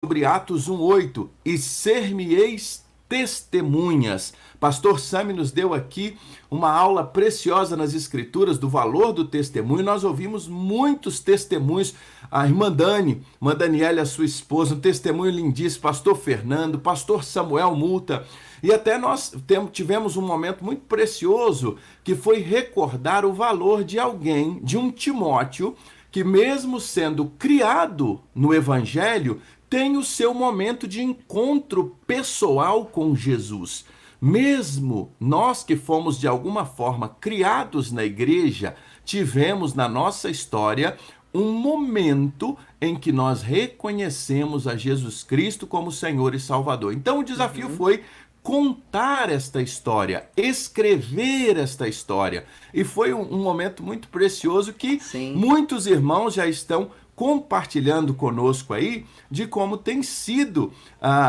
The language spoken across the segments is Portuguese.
sobre Atos 1:8, e ser-me-eis testemunhas. Pastor Sami nos deu aqui uma aula preciosa nas escrituras do valor do testemunho. Nós ouvimos muitos testemunhos. A irmã Dani, irmã Daniela, a sua esposa, um testemunho lindíssimo, pastor Fernando, pastor Samuel Multa. E até nós tivemos um momento muito precioso, que foi recordar o valor de alguém, de um Timóteo, que mesmo sendo criado no Evangelho, tem o seu momento de encontro pessoal com Jesus. Mesmo nós que fomos de alguma forma criados na igreja, tivemos na nossa história um momento em que nós reconhecemos a Jesus Cristo como Senhor e Salvador. Então o desafio foi contar esta história, escrever esta história. E foi um momento muito precioso que Sim. muitos irmãos já estão compartilhando conosco aí de como tem sido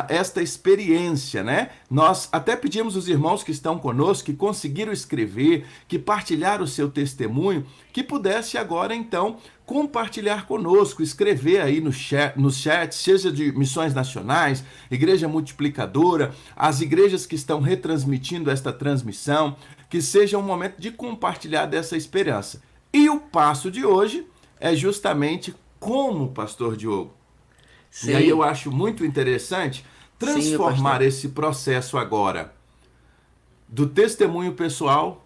esta experiência, né? Nós até pedimos os irmãos que estão conosco, que conseguiram escrever, que partilharam o seu testemunho, que pudesse agora então compartilhar conosco, escrever aí nos chats, seja de missões nacionais, igreja multiplicadora, as igrejas que estão retransmitindo esta transmissão, que seja um momento de compartilhar dessa esperança. E o passo de hoje é justamente como, pastor Diogo. E aí eu Sim, acho muito interessante sim, meu transformar pastor. esse processo agora do testemunho pessoal,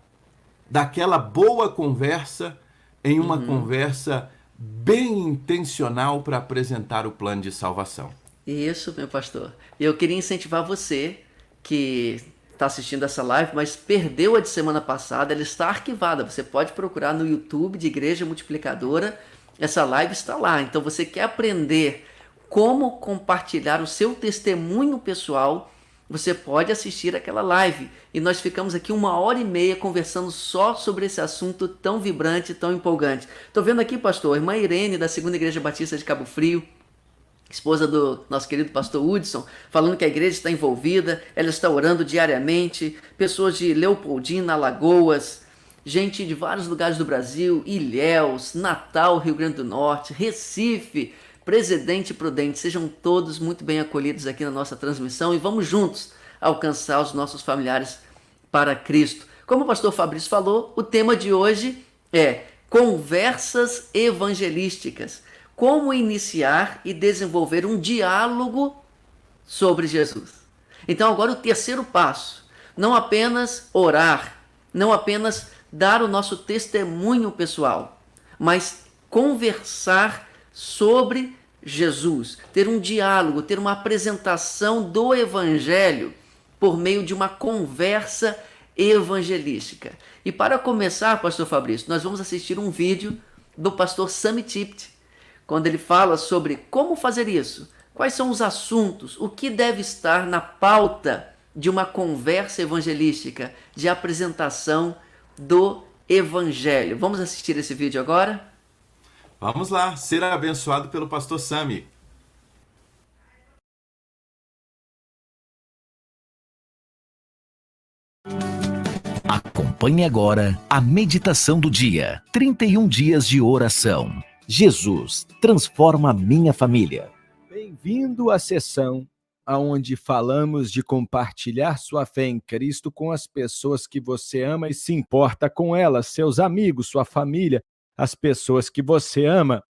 daquela boa conversa, em uma conversa bem intencional para apresentar o plano de salvação. Isso, meu pastor. E eu queria incentivar você que está assistindo essa live, mas perdeu a de semana passada, ela está arquivada. Você pode procurar no YouTube de Igreja Multiplicadora. Essa live está lá. Então você quer aprender como compartilhar o seu testemunho pessoal, você pode assistir aquela live. E nós ficamos aqui 1 hora e meia conversando só sobre esse assunto tão vibrante, tão empolgante. Estou vendo aqui, pastor, a irmã Irene, da Segunda Igreja Batista de Cabo Frio, esposa do nosso querido pastor Hudson, falando que a igreja está envolvida, ela está orando diariamente, pessoas de Leopoldina, Alagoas, gente de vários lugares do Brasil, Ilhéus, Natal, Rio Grande do Norte, Recife, Presidente Prudente, sejam todos muito bem acolhidos aqui na nossa transmissão e vamos juntos alcançar os nossos familiares para Cristo. Como o pastor Fabrício falou, o tema de hoje é conversas evangelísticas. Como iniciar e desenvolver um diálogo sobre Jesus. Então, agora o terceiro passo: não apenas orar, não apenas dar o nosso testemunho pessoal, mas conversar sobre Jesus, ter um diálogo, ter uma apresentação do Evangelho por meio de uma conversa evangelística. E para começar, pastor Fabrício, nós vamos assistir um vídeo do pastor Sami Tipt, quando ele fala sobre como fazer isso, quais são os assuntos, o que deve estar na pauta de uma conversa evangelística, de apresentação do Evangelho. Vamos assistir esse vídeo agora? Vamos lá, ser abençoado pelo pastor Sami. Acompanhe agora a meditação do dia. 31 dias de oração. Jesus, transforma a minha família. Bem-vindo à sessão onde falamos de compartilhar sua fé em Cristo com as pessoas que você ama e se importa com elas, seus amigos, sua família, as pessoas que você ama.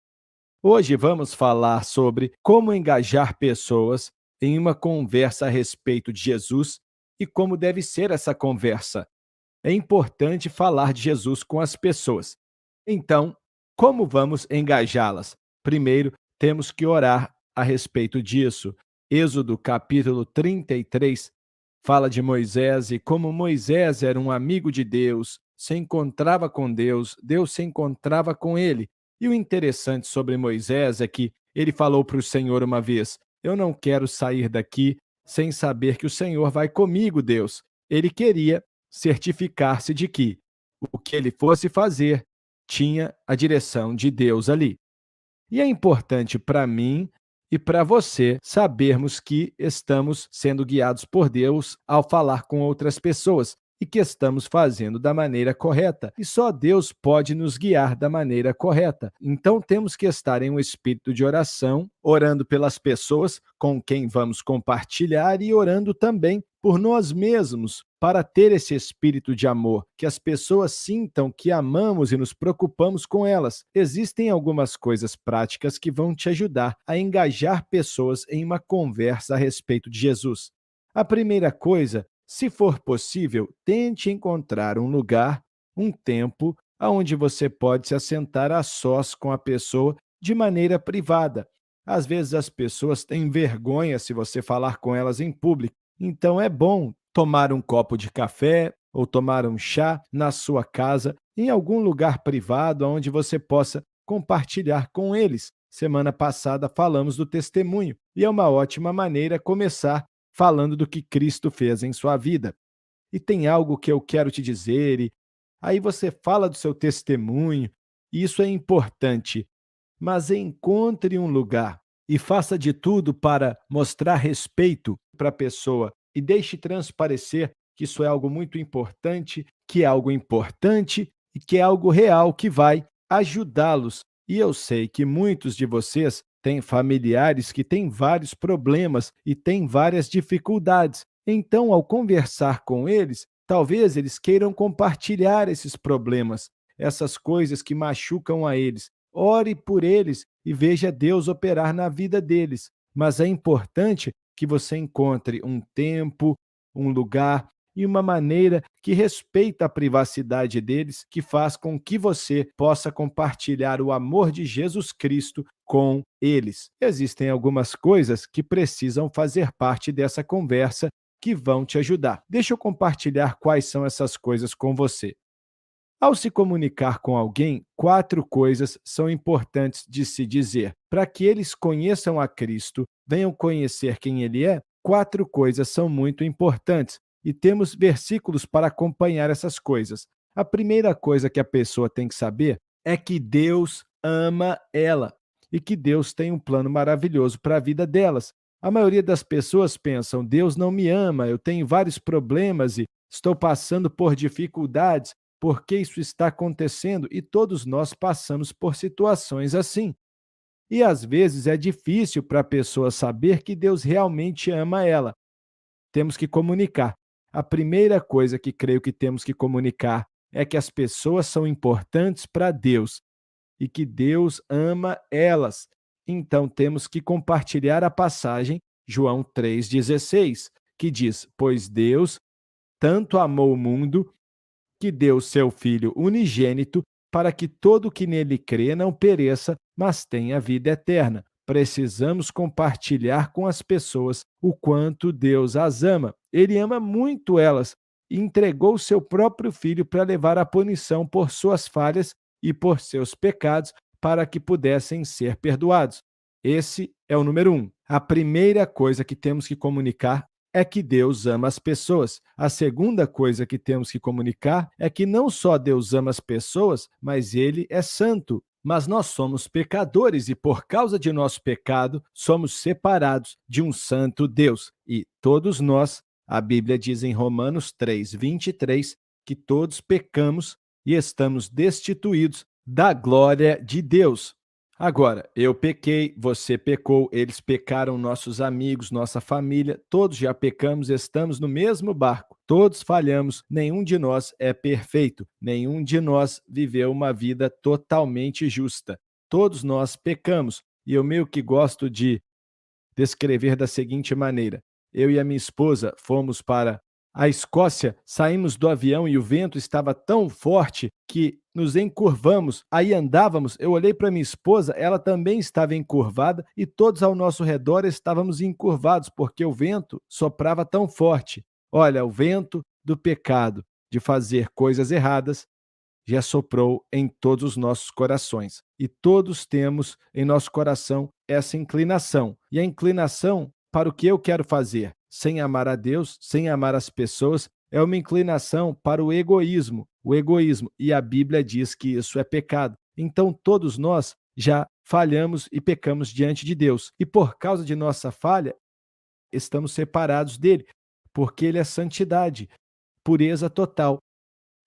Hoje vamos falar sobre como engajar pessoas em uma conversa a respeito de Jesus e como deve ser essa conversa. É importante falar de Jesus com as pessoas. Então, como vamos engajá-las? Primeiro, temos que orar a respeito disso. Êxodo capítulo 33 fala de Moisés e como Moisés era um amigo de Deus, se encontrava com Deus, Deus se encontrava com ele. E o interessante sobre Moisés é que ele falou para o Senhor uma vez: eu não quero sair daqui sem saber que o Senhor vai comigo, Deus. Ele queria certificar-se de que o que ele fosse fazer tinha a direção de Deus ali. E é importante para mim e para você sabermos que estamos sendo guiados por Deus ao falar com outras pessoas e que estamos fazendo da maneira correta. E só Deus pode nos guiar da maneira correta. Então temos que estar em um espírito de oração, orando pelas pessoas com quem vamos compartilhar e orando também por nós mesmos, para ter esse espírito de amor, que as pessoas sintam que amamos e nos preocupamos com elas. Existem algumas coisas práticas que vão te ajudar a engajar pessoas em uma conversa a respeito de Jesus. A primeira coisa, se for possível, tente encontrar um lugar, um tempo, onde você pode se assentar a sós com a pessoa de maneira privada. Às vezes as pessoas têm vergonha se você falar com elas em público, então é bom tomar um copo de café ou tomar um chá na sua casa, em algum lugar privado onde você possa compartilhar com eles. Semana passada falamos do testemunho e é uma ótima maneira começar falando do que Cristo fez em sua vida. E tem algo que eu quero te dizer, e aí você fala do seu testemunho, e isso é importante, mas encontre um lugar e faça de tudo para mostrar respeito para a pessoa e deixe transparecer que isso é algo muito importante, que é algo importante e que é algo real que vai ajudá-los. E eu sei que muitos de vocês têm familiares que têm vários problemas e têm várias dificuldades. Então, ao conversar com eles, talvez eles queiram compartilhar esses problemas, essas coisas que machucam a eles. Ore por eles e veja Deus operar na vida deles. Mas é importante que você encontre um tempo, um lugar e uma maneira que respeita a privacidade deles, que faz com que você possa compartilhar o amor de Jesus Cristo com eles. Existem algumas coisas que precisam fazer parte dessa conversa que vão te ajudar. Deixa eu compartilhar quais são essas coisas com você. Ao se comunicar com alguém, 4 coisas são importantes de se dizer. Para que eles conheçam a Cristo, venham conhecer quem Ele é, 4 coisas são muito importantes. E temos versículos para acompanhar essas coisas. A primeira coisa que a pessoa tem que saber é que Deus ama ela e que Deus tem um plano maravilhoso para a vida delas. A maioria das pessoas pensam: Deus não me ama, eu tenho vários problemas e estou passando por dificuldades. Por que isso está acontecendo? E todos nós passamos por situações assim. E às vezes é difícil para a pessoa saber que Deus realmente ama ela. Temos que comunicar. A primeira coisa que creio que temos que comunicar é que as pessoas são importantes para Deus e que Deus ama elas. Então temos que compartilhar a passagem João 3,16, que diz: Pois Deus tanto amou o mundo que deu seu Filho unigênito, para que todo o que nele crê não pereça, mas tenha vida eterna. Precisamos compartilhar com as pessoas o quanto Deus as ama. Ele ama muito elas e entregou seu próprio Filho para levar a punição por suas falhas e por seus pecados, para que pudessem ser perdoados. Esse é o número 1. A primeira coisa que temos que comunicar é que Deus ama as pessoas. A segunda coisa que temos que comunicar é que não só Deus ama as pessoas, mas Ele é santo. Mas nós somos pecadores e, por causa de nosso pecado, somos separados de um santo Deus. E todos nós, a Bíblia diz em Romanos 3:23, que todos pecamos e estamos destituídos da glória de Deus. Agora, eu pequei, você pecou, eles pecaram, nossos amigos, nossa família, todos já pecamos, estamos no mesmo barco, todos falhamos, nenhum de nós é perfeito, nenhum de nós viveu uma vida totalmente justa. Todos nós pecamos, e eu meio que gosto de descrever da seguinte maneira: eu e a minha esposa fomos para a Escócia, saímos do avião e o vento estava tão forte que nos encurvamos, aí andávamos, eu olhei para minha esposa, ela também estava encurvada e todos ao nosso redor estávamos encurvados, porque o vento soprava tão forte. Olha, o vento do pecado, de fazer coisas erradas, já soprou em todos os nossos corações. E todos temos em nosso coração essa inclinação. E a inclinação para o que eu quero fazer, sem amar a Deus, sem amar as pessoas, é uma inclinação para o egoísmo. O egoísmo. E a Bíblia diz que isso é pecado. Então todos nós já falhamos e pecamos diante de Deus. E por causa de nossa falha, estamos separados dele, porque ele é santidade. pureza total.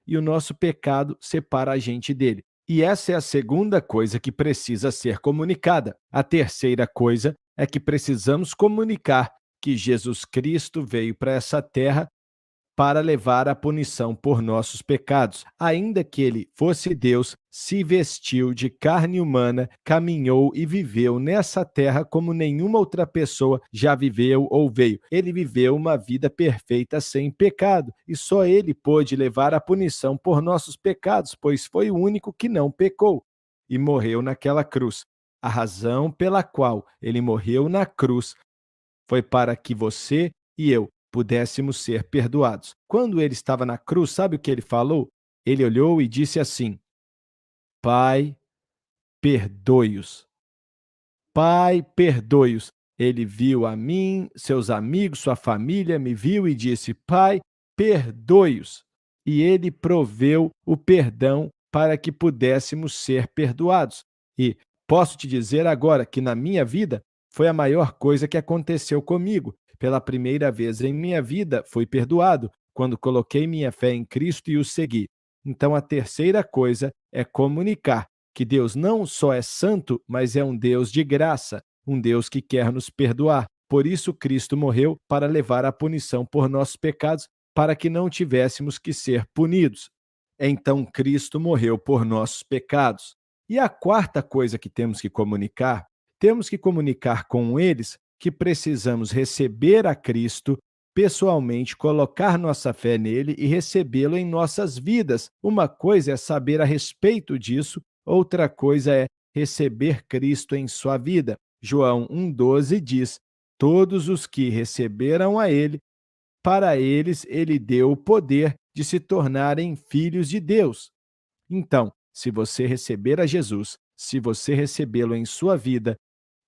E o nosso pecado separa a gente dele. E essa é a segunda coisa que precisa ser comunicada. A terceira coisa é que precisamos comunicar que Jesus Cristo veio para essa terra para levar a punição por nossos pecados. Ainda que ele fosse Deus, se vestiu de carne humana, caminhou e viveu nessa terra como nenhuma outra pessoa já viveu ou veio. Ele viveu uma vida perfeita sem pecado, e só ele pôde levar a punição por nossos pecados, pois foi o único que não pecou e morreu naquela cruz. A razão pela qual ele morreu na cruz foi para que você e eu pudéssemos ser perdoados. Quando ele estava na cruz, sabe o que ele falou? Ele olhou e disse assim: Pai, perdoe-os. Pai, perdoe-os. Ele viu a mim, seus amigos, sua família, me viu e disse: Pai, perdoe-os. E ele proveu o perdão para que pudéssemos ser perdoados. E posso te dizer agora que na minha vida foi a maior coisa que aconteceu comigo. Pela primeira vez em minha vida, fui perdoado quando coloquei minha fé em Cristo e o segui. Então, a terceira coisa é comunicar que Deus não só é santo, mas é um Deus de graça, um Deus que quer nos perdoar. Por isso, Cristo morreu para levar a punição por nossos pecados, para que não tivéssemos que ser punidos. Então, Cristo morreu por nossos pecados. E a quarta coisa que temos que comunicar com eles que precisamos receber a Cristo pessoalmente, colocar nossa fé nele e recebê-lo em nossas vidas. Uma coisa é saber a respeito disso, outra coisa é receber Cristo em sua vida. João 1,12 diz: Todos os que receberam a ele, para eles ele deu o poder de se tornarem filhos de Deus. Então, se você receber a Jesus, se você recebê-lo em sua vida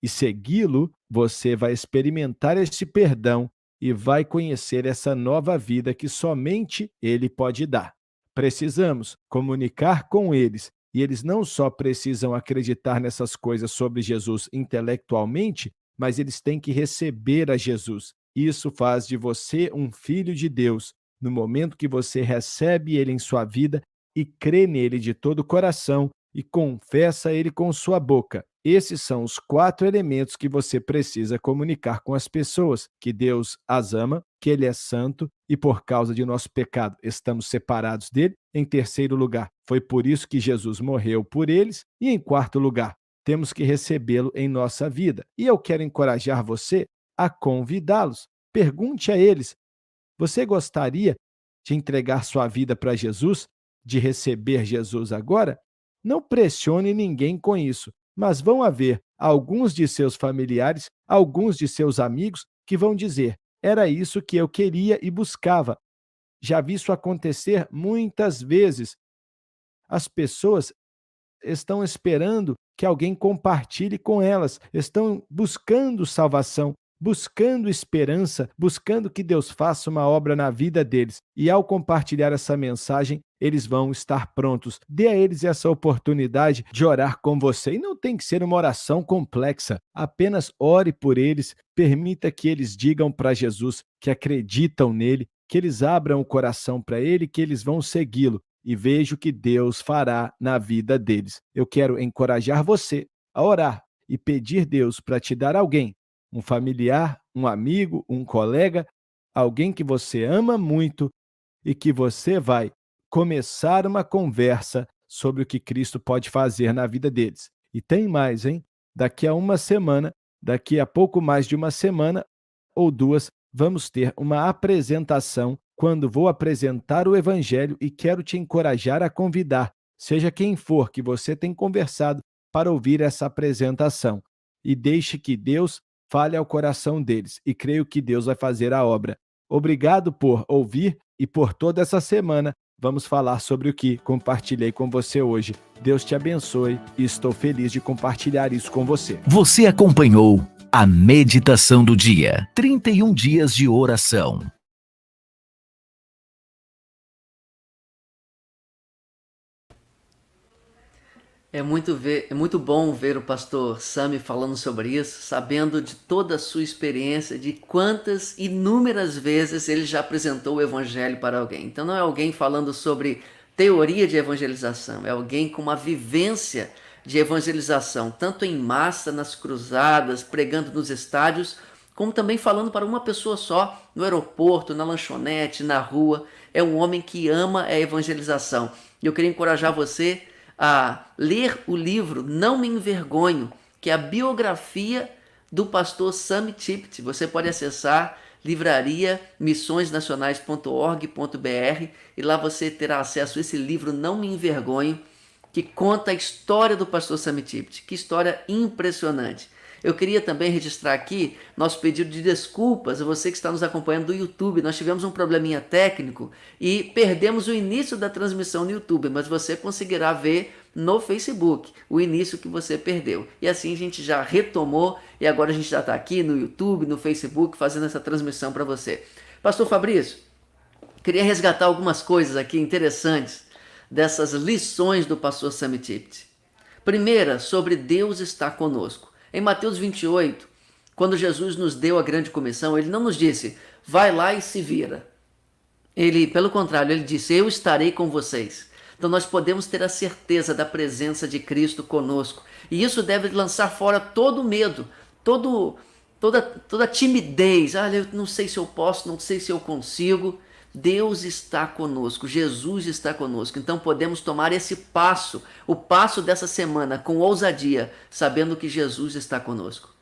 e segui-lo, você vai experimentar esse perdão e vai conhecer essa nova vida que somente ele pode dar. Precisamos comunicar com eles, e eles não só precisam acreditar nessas coisas sobre Jesus intelectualmente, mas eles têm que receber a Jesus. Isso faz de você um filho de Deus. No momento que você recebe ele em sua vida e crê nele de todo o coração e confessa ele com sua boca. Esses são os 4 elementos que você precisa comunicar com as pessoas: que Deus as ama, que ele é santo e por causa de nosso pecado estamos separados dele. Em terceiro lugar, foi por isso que Jesus morreu por eles. E em quarto lugar, temos que recebê-lo em nossa vida. E eu quero encorajar você a convidá-los. Pergunte a eles: você gostaria de entregar sua vida para Jesus, de receber Jesus agora? Não pressione ninguém com isso, mas vão haver alguns de seus familiares, alguns de seus amigos que vão dizer: era isso que eu queria e buscava. Já vi isso acontecer muitas vezes. As pessoas estão esperando que alguém compartilhe com elas, estão buscando salvação, buscando esperança, buscando que Deus faça uma obra na vida deles. E ao compartilhar essa mensagem, eles vão estar prontos. Dê a eles essa oportunidade de orar com você. E não tem que ser uma oração complexa. Apenas ore por eles, permita que eles digam para Jesus que acreditam nele, que eles abram o coração para ele, que eles vão segui-lo. E veja o que Deus fará na vida deles. Eu quero encorajar você a orar e pedir Deus para te dar alguém, um familiar, um amigo, um colega, alguém que você ama muito e que você vai começar uma conversa sobre o que Cristo pode fazer na vida deles. E tem mais, hein? Daqui a uma semana, daqui a pouco mais de uma semana ou 2, vamos ter uma apresentação quando vou apresentar o Evangelho e quero te encorajar a convidar, seja quem for que você tem conversado, para ouvir essa apresentação. E deixe que Deus fale ao coração deles, e creio que Deus vai fazer a obra. Obrigado por ouvir, e por toda essa semana vamos falar sobre o que compartilhei com você hoje. Deus te abençoe e estou feliz de compartilhar isso com você. Você acompanhou a meditação do dia, 31 dias de oração. É muito bom ver o pastor Sami falando sobre isso, sabendo de toda a sua experiência, de quantas inúmeras vezes ele já apresentou o evangelho para alguém. Então não é alguém falando sobre teoria de evangelização, é alguém com uma vivência de evangelização, tanto em massa, nas cruzadas, pregando nos estádios, como também falando para uma pessoa só, no aeroporto, na lanchonete, na rua. É um homem que ama a evangelização. E eu queria encorajar você a ler o livro Não Me Envergonho, que é a biografia do pastor Sami Tipit. Você pode acessar livrariamissõesnacionais.org.br e lá você terá acesso a esse livro Não Me Envergonho, que conta a história do pastor Sami Tipit. Que história impressionante. Eu queria também registrar aqui nosso pedido de desculpas a você que está nos acompanhando do YouTube. Nós tivemos um probleminha técnico e perdemos o início da transmissão no YouTube, mas você conseguirá ver no Facebook o início que você perdeu. E assim a gente já retomou e agora a gente já está aqui no YouTube, no Facebook, fazendo essa transmissão para você. Pastor Fabrício, queria resgatar algumas coisas aqui interessantes dessas lições do pastor Sami Tipit. Primeira, sobre Deus estar conosco. Em Mateus 28, quando Jesus nos deu a grande comissão, ele não nos disse, vai lá e se vira. Ele, pelo contrário, ele disse, eu estarei com vocês. Então nós podemos ter a certeza da presença de Cristo conosco. E isso deve lançar fora todo o medo, toda timidez. Ah, eu não sei se eu posso, não sei se eu consigo. Deus está conosco, Jesus está conosco, então podemos tomar esse passo, o passo dessa semana com ousadia, sabendo que Jesus está conosco.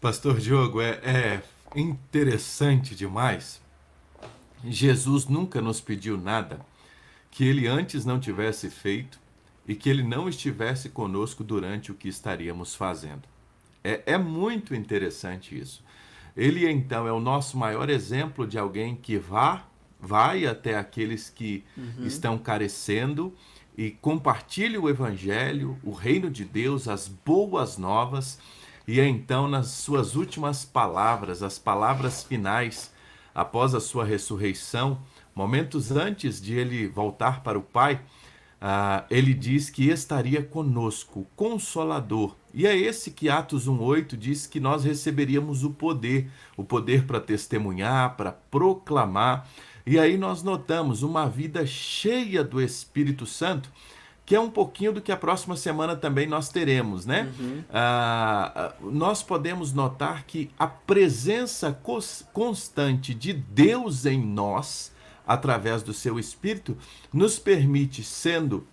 Pastor Diogo, é interessante demais. Jesus nunca nos pediu nada que ele antes não tivesse feito e que ele não estivesse conosco durante o que estaríamos fazendo. É muito interessante isso. Ele, então, é o nosso maior exemplo de alguém que vai até aqueles que estão carecendo e compartilha o evangelho, o reino de Deus, as boas novas. E então, nas suas últimas palavras, as palavras finais, após a sua ressurreição, momentos antes de ele voltar para o Pai, ele diz que estaria conosco, Consolador. E é esse que Atos 1,8 diz que nós receberíamos o poder para testemunhar, para proclamar. E aí nós notamos uma vida cheia do Espírito Santo, que é um pouquinho do que a próxima semana também nós teremos, né? Nós podemos notar que a presença constante de Deus em nós, através do seu Espírito, nos permite, sendo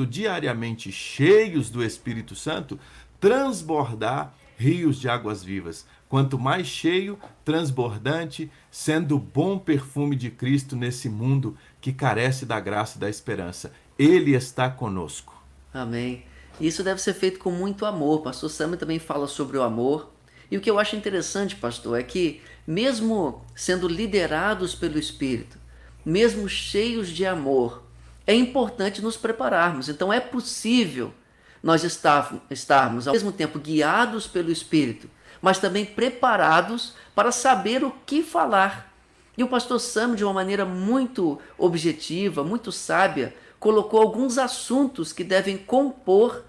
diariamente cheios do Espírito Santo, transbordar rios de águas vivas. Quanto mais cheio, transbordante, sendo o bom perfume de Cristo nesse mundo que carece da graça e da esperança. Ele está conosco. Amém. Isso deve ser feito com muito amor. Pastor Sami também fala sobre o amor. E o que eu acho interessante, pastor, é que mesmo sendo liderados pelo Espírito, mesmo cheios de amor, é importante nos prepararmos. Então é possível nós estarmos ao mesmo tempo guiados pelo Espírito, mas também preparados para saber o que falar. E o pastor Sami, de uma maneira muito objetiva, muito sábia, colocou alguns assuntos que devem compor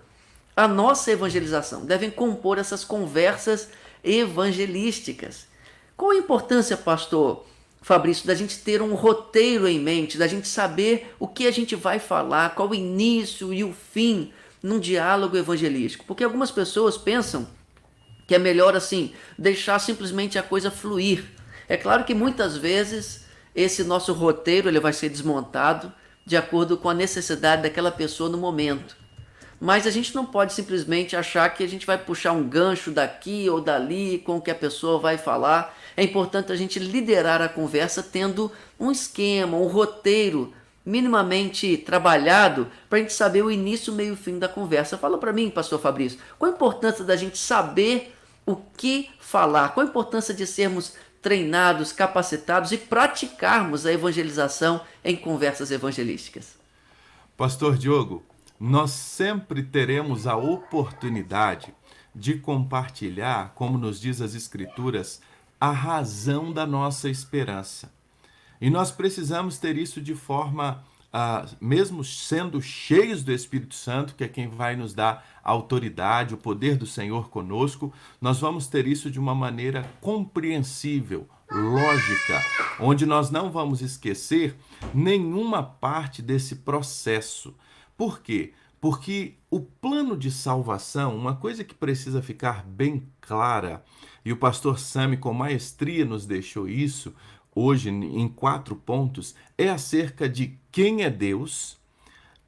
a nossa evangelização, devem compor essas conversas evangelísticas. Qual a importância, pastor Fabrício, da gente ter um roteiro em mente, da gente saber o que a gente vai falar, qual o início e o fim num diálogo evangelístico? Porque algumas pessoas pensam que é melhor assim, deixar simplesmente a coisa fluir. É claro que muitas vezes esse nosso roteiro ele vai ser desmontado de acordo com a necessidade daquela pessoa no momento. Mas a gente não pode simplesmente achar que a gente vai puxar um gancho daqui ou dali com o que a pessoa vai falar. É importante a gente liderar a conversa tendo um esquema, um roteiro minimamente trabalhado para a gente saber o início, meio e fim da conversa. Fala para mim, pastor Fabrício, qual a importância da gente saber o que falar? Qual a importância de sermos treinados, capacitados e praticarmos a evangelização em conversas evangelísticas? Pastor Diogo, nós sempre teremos a oportunidade de compartilhar, como nos diz as Escrituras, a razão da nossa esperança. E nós precisamos ter isso de forma mesmo sendo cheios do Espírito Santo, que é quem vai nos dar a autoridade, o poder do Senhor conosco, nós vamos ter isso de uma maneira compreensível, lógica, onde nós não vamos esquecer nenhuma parte desse processo. Por quê? Porque o plano de salvação, uma coisa que precisa ficar bem clara, e o pastor Sami com maestria nos deixou isso, hoje em 4 pontos, é acerca de quem é Deus,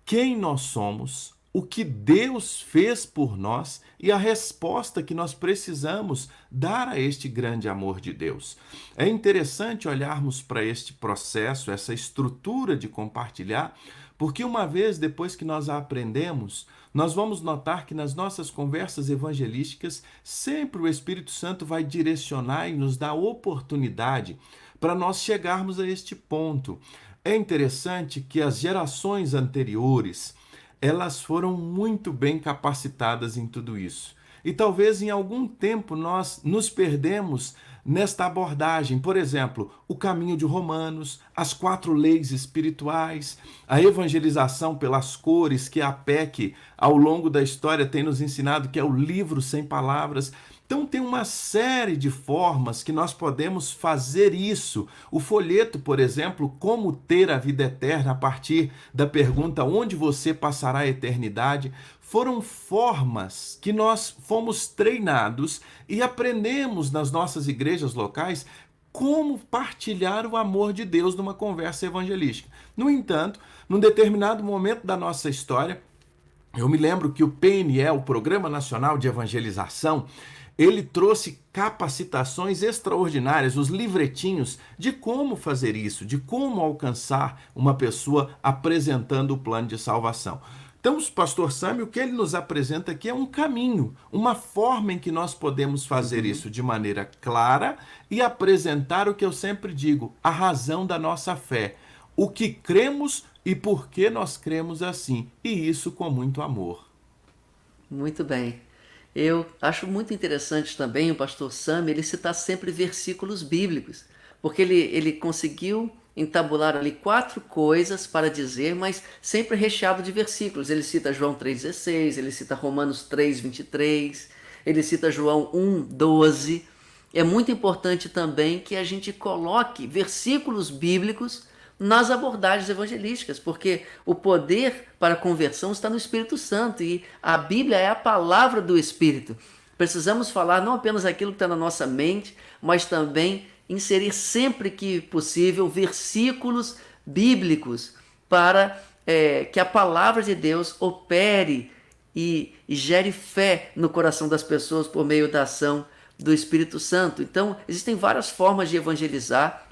quem nós somos, o que Deus fez por nós e a resposta que nós precisamos dar a este grande amor de Deus. É interessante olharmos para este processo, essa estrutura de compartilhar, porque uma vez depois que nós a aprendemos, nós vamos notar que nas nossas conversas evangelísticas, sempre o Espírito Santo vai direcionar e nos dar oportunidade para nós chegarmos a este ponto. É interessante que as gerações anteriores, elas foram muito bem capacitadas em tudo isso. E talvez em algum tempo nós nos perdemos nesta abordagem. Por exemplo, o caminho de Romanos, as 4 leis espirituais, a evangelização pelas cores, que a PEC ao longo da história tem nos ensinado, que é o livro sem palavras. Então tem uma série de formas que nós podemos fazer isso. O folheto, por exemplo, como ter a vida eterna a partir da pergunta onde você passará a eternidade, foram formas que nós fomos treinados e aprendemos nas nossas igrejas locais como partilhar o amor de Deus numa conversa evangelística. No entanto, num determinado momento da nossa história, eu me lembro que o PNE, o Programa Nacional de Evangelização, ele trouxe capacitações extraordinárias, os livretinhos de como fazer isso, de como alcançar uma pessoa apresentando o plano de salvação. Então, o pastor Sami, o que ele nos apresenta aqui é um caminho, uma forma em que nós podemos fazer isso de maneira clara e apresentar o que eu sempre digo, a razão da nossa fé, o que cremos e por que nós cremos assim, e isso com muito amor. Muito bem. Eu acho muito interessante também o pastor Sami, ele citar sempre versículos bíblicos, porque ele conseguiu entabular ali 4 coisas para dizer, mas sempre recheado de versículos. Ele cita João 3,16, ele cita Romanos 3,23, ele cita João 1,12. É muito importante também que a gente coloque versículos bíblicos nas abordagens evangelísticas, porque o poder para a conversão está no Espírito Santo e a Bíblia é a palavra do Espírito. Precisamos falar não apenas aquilo que está na nossa mente, mas também inserir sempre que possível versículos bíblicos para que a palavra de Deus opere e gere fé no coração das pessoas por meio da ação do Espírito Santo. Então, existem várias formas de evangelizar.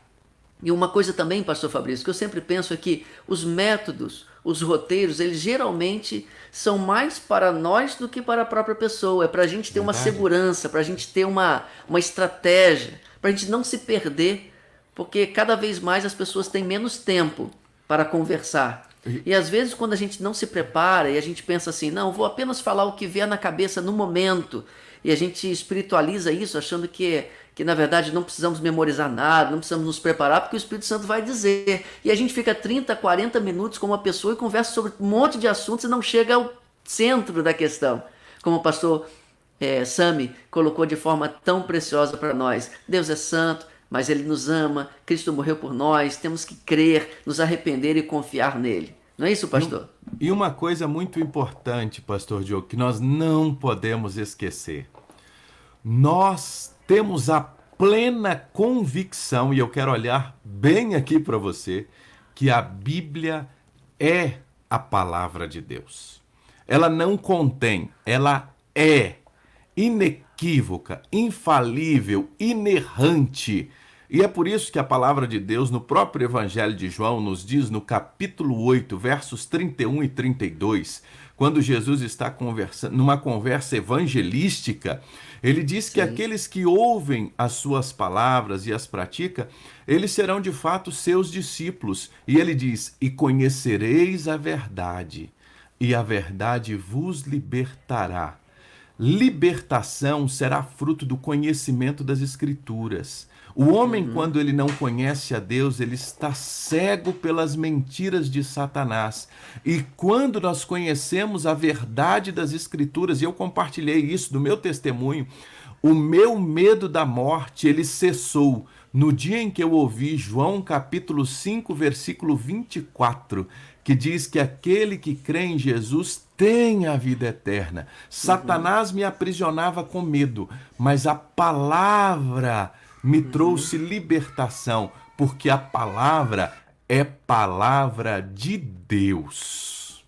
E uma coisa também, pastor Fabrício, que eu sempre penso é que os métodos, os roteiros, eles geralmente são mais para nós do que para a própria pessoa. É para a gente ter uma segurança, para a gente ter uma estratégia, para a gente não se perder, porque cada vez mais as pessoas têm menos tempo para conversar. E às vezes quando a gente não se prepara e a gente pensa assim, não, vou apenas falar o que vier na cabeça no momento, e a gente espiritualiza isso achando que na verdade não precisamos memorizar nada, não precisamos nos preparar, porque o Espírito Santo vai dizer. E a gente fica 30, 40 minutos com uma pessoa e conversa sobre um monte de assuntos e não chega ao centro da questão. Como o pastor Sami colocou de forma tão preciosa para nós. Deus é santo, mas Ele nos ama, Cristo morreu por nós, temos que crer, nos arrepender e confiar nele. Não é isso, pastor? E uma coisa muito importante, pastor Diogo, que nós não podemos esquecer. Nós temos a plena convicção, e eu quero olhar bem aqui para você, que a Bíblia é a palavra de Deus. Ela não contém, ela é inequívoca, infalível, inerrante. E é por isso que a palavra de Deus, no próprio Evangelho de João, nos diz no capítulo 8, versos 31 e 32, quando Jesus está conversando, numa conversa evangelística, ele diz que aqueles que ouvem as suas palavras e as praticam, eles serão de fato seus discípulos. E ele diz, e conhecereis a verdade, e a verdade vos libertará. Libertação será fruto do conhecimento das Escrituras. O homem, quando ele não conhece a Deus, ele está cego pelas mentiras de Satanás. E quando nós conhecemos a verdade das Escrituras, e eu compartilhei isso do meu testemunho, o meu medo da morte, ele cessou no dia em que eu ouvi João capítulo 5, versículo 24, que diz que aquele que crê em Jesus tem a vida eterna. Satanás me aprisionava com medo, mas a palavra me trouxe libertação, porque a palavra é palavra de Deus.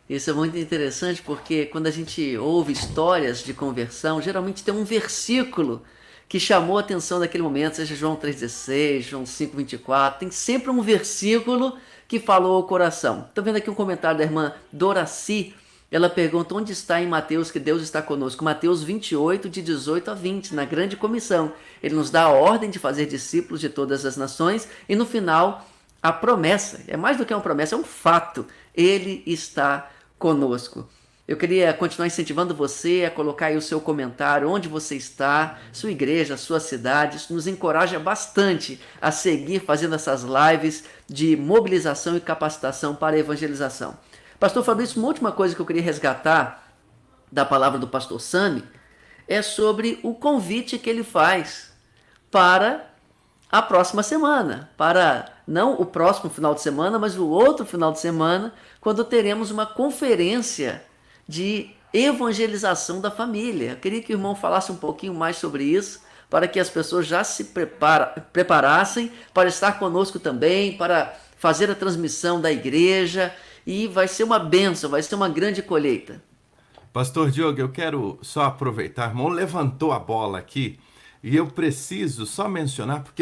Isso é muito interessante porque quando a gente ouve histórias de conversão, geralmente tem um versículo que chamou a atenção naquele momento, seja João 3,16, João 5,24, tem sempre um versículo que falou ao coração. Estou vendo aqui um comentário da irmã Doraci, ela pergunta onde está em Mateus que Deus está conosco. Mateus 28, de 18 a 20, na grande comissão. Ele nos dá a ordem de fazer discípulos de todas as nações e no final a promessa, é mais do que uma promessa, é um fato, ele está conosco. Eu queria continuar incentivando você a colocar aí o seu comentário, onde você está, sua igreja, sua cidade. Isso nos encoraja bastante a seguir fazendo essas lives de mobilização e capacitação para a evangelização. Pastor Fabrício, uma última coisa que eu queria resgatar da palavra do pastor Sami é sobre o convite que ele faz para a próxima semana, para não o próximo final de semana, mas o outro final de semana, quando teremos uma conferência de evangelização da família. Eu queria que o irmão falasse um pouquinho mais sobre isso, para que as pessoas já se preparassem para estar conosco também, para fazer a transmissão da igreja, e vai ser uma bênção, vai ser uma grande colheita. Pastor Diogo, eu quero só aproveitar, irmão, levantou a bola aqui, e eu preciso só mencionar, porque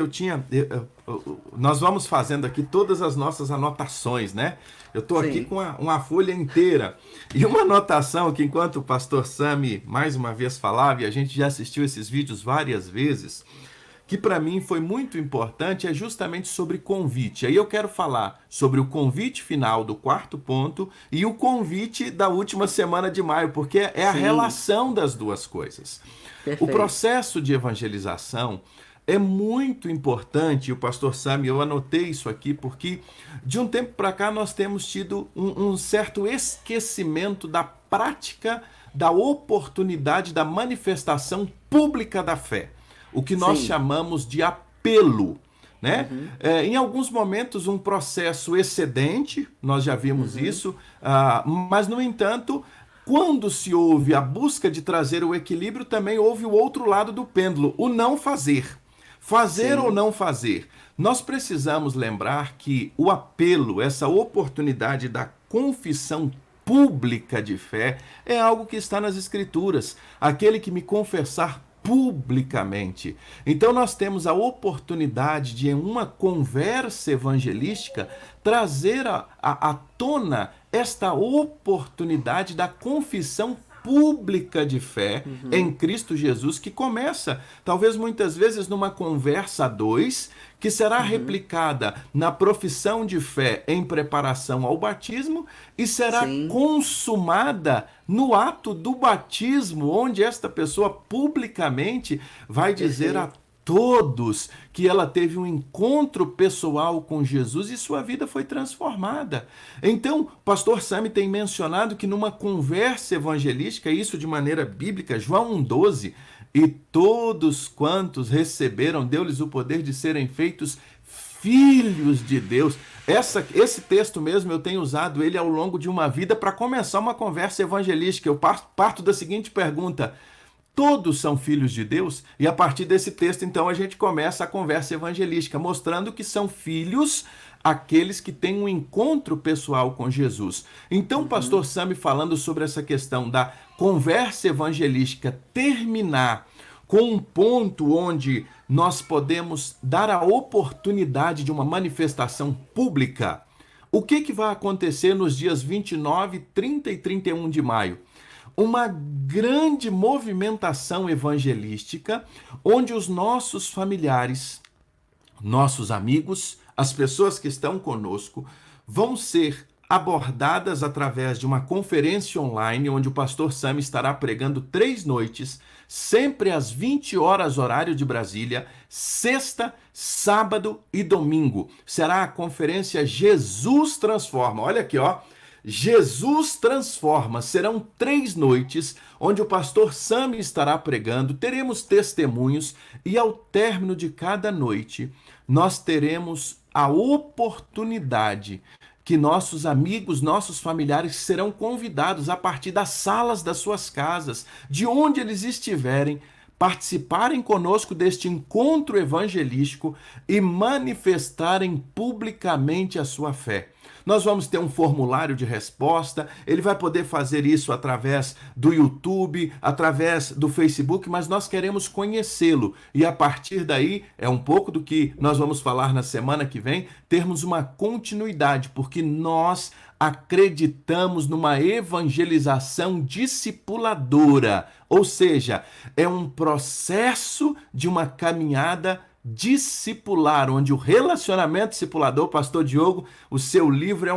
nós vamos fazendo aqui todas as nossas anotações, né? Eu estou aqui com uma folha inteira. E uma anotação que enquanto o pastor Sami mais uma vez falava, e a gente já assistiu esses vídeos várias vezes, que para mim foi muito importante, é justamente sobre convite. Aí eu quero falar sobre o convite final do quarto ponto e o convite da última semana de maio, porque é a relação das duas coisas. Perfeito. O processo de evangelização é muito importante, o pastor Sami, eu anotei isso aqui, porque de um tempo para cá nós temos tido um certo esquecimento da prática, da oportunidade, da manifestação pública da fé. O que nós chamamos de apelo. Né? Em alguns momentos um processo excedente, nós já vimos isso, mas no entanto, quando se houve a busca de trazer o equilíbrio, também houve o outro lado do pêndulo, o não fazer. Fazer ou não fazer. Nós precisamos lembrar que o apelo, essa oportunidade da confissão pública de fé, é algo que está nas Escrituras. Aquele que me confessar publicamente. Então nós temos a oportunidade de, em uma conversa evangelística, trazer à tona esta oportunidade da confissão pública de fé em Cristo Jesus, que começa, talvez muitas vezes, numa conversa a dois, que será replicada na profissão de fé em preparação ao batismo e será consumada no ato do batismo, onde esta pessoa publicamente vai dizer a todos que ela teve um encontro pessoal com Jesus e sua vida foi transformada. Então, o pastor Sami tem mencionado que numa conversa evangelística, isso de maneira bíblica, João 1,12, e todos quantos receberam, deu-lhes o poder de serem feitos filhos de Deus. Esse texto mesmo eu tenho usado ele ao longo de uma vida para começar uma conversa evangelística. Eu parto da seguinte pergunta: todos são filhos de Deus? E a partir desse texto, então, a gente começa a conversa evangelística, mostrando que são filhos aqueles que têm um encontro pessoal com Jesus. Então, o pastor Sami, falando sobre essa questão da conversa evangelística terminar com um ponto onde nós podemos dar a oportunidade de uma manifestação pública, o que vai acontecer nos dias 29, 30 e 31 de maio? Uma grande movimentação evangelística, onde os nossos familiares, nossos amigos, as pessoas que estão conosco, vão ser abordadas através de uma conferência online, onde o pastor Sam estará pregando 3 noites, sempre às 20 horas, horário de Brasília, sexta, sábado e domingo. Será a conferência Jesus Transforma. Olha aqui, ó. Jesus Transforma. Serão 3 noites, onde o pastor Sam estará pregando, teremos testemunhos e ao término de cada noite, nós teremos a oportunidade que nossos amigos, nossos familiares serão convidados a partir das salas das suas casas, de onde eles estiverem, participarem conosco deste encontro evangelístico e manifestarem publicamente a sua fé. Nós vamos ter um formulário de resposta, ele vai poder fazer isso através do YouTube, através do Facebook, mas nós queremos conhecê-lo. E a partir daí, é um pouco do que nós vamos falar na semana que vem, termos uma continuidade, porque nós acreditamos numa evangelização discipuladora, ou seja, é um processo de uma caminhada discipular, onde o relacionamento discipulador, pastor Diogo, o seu livro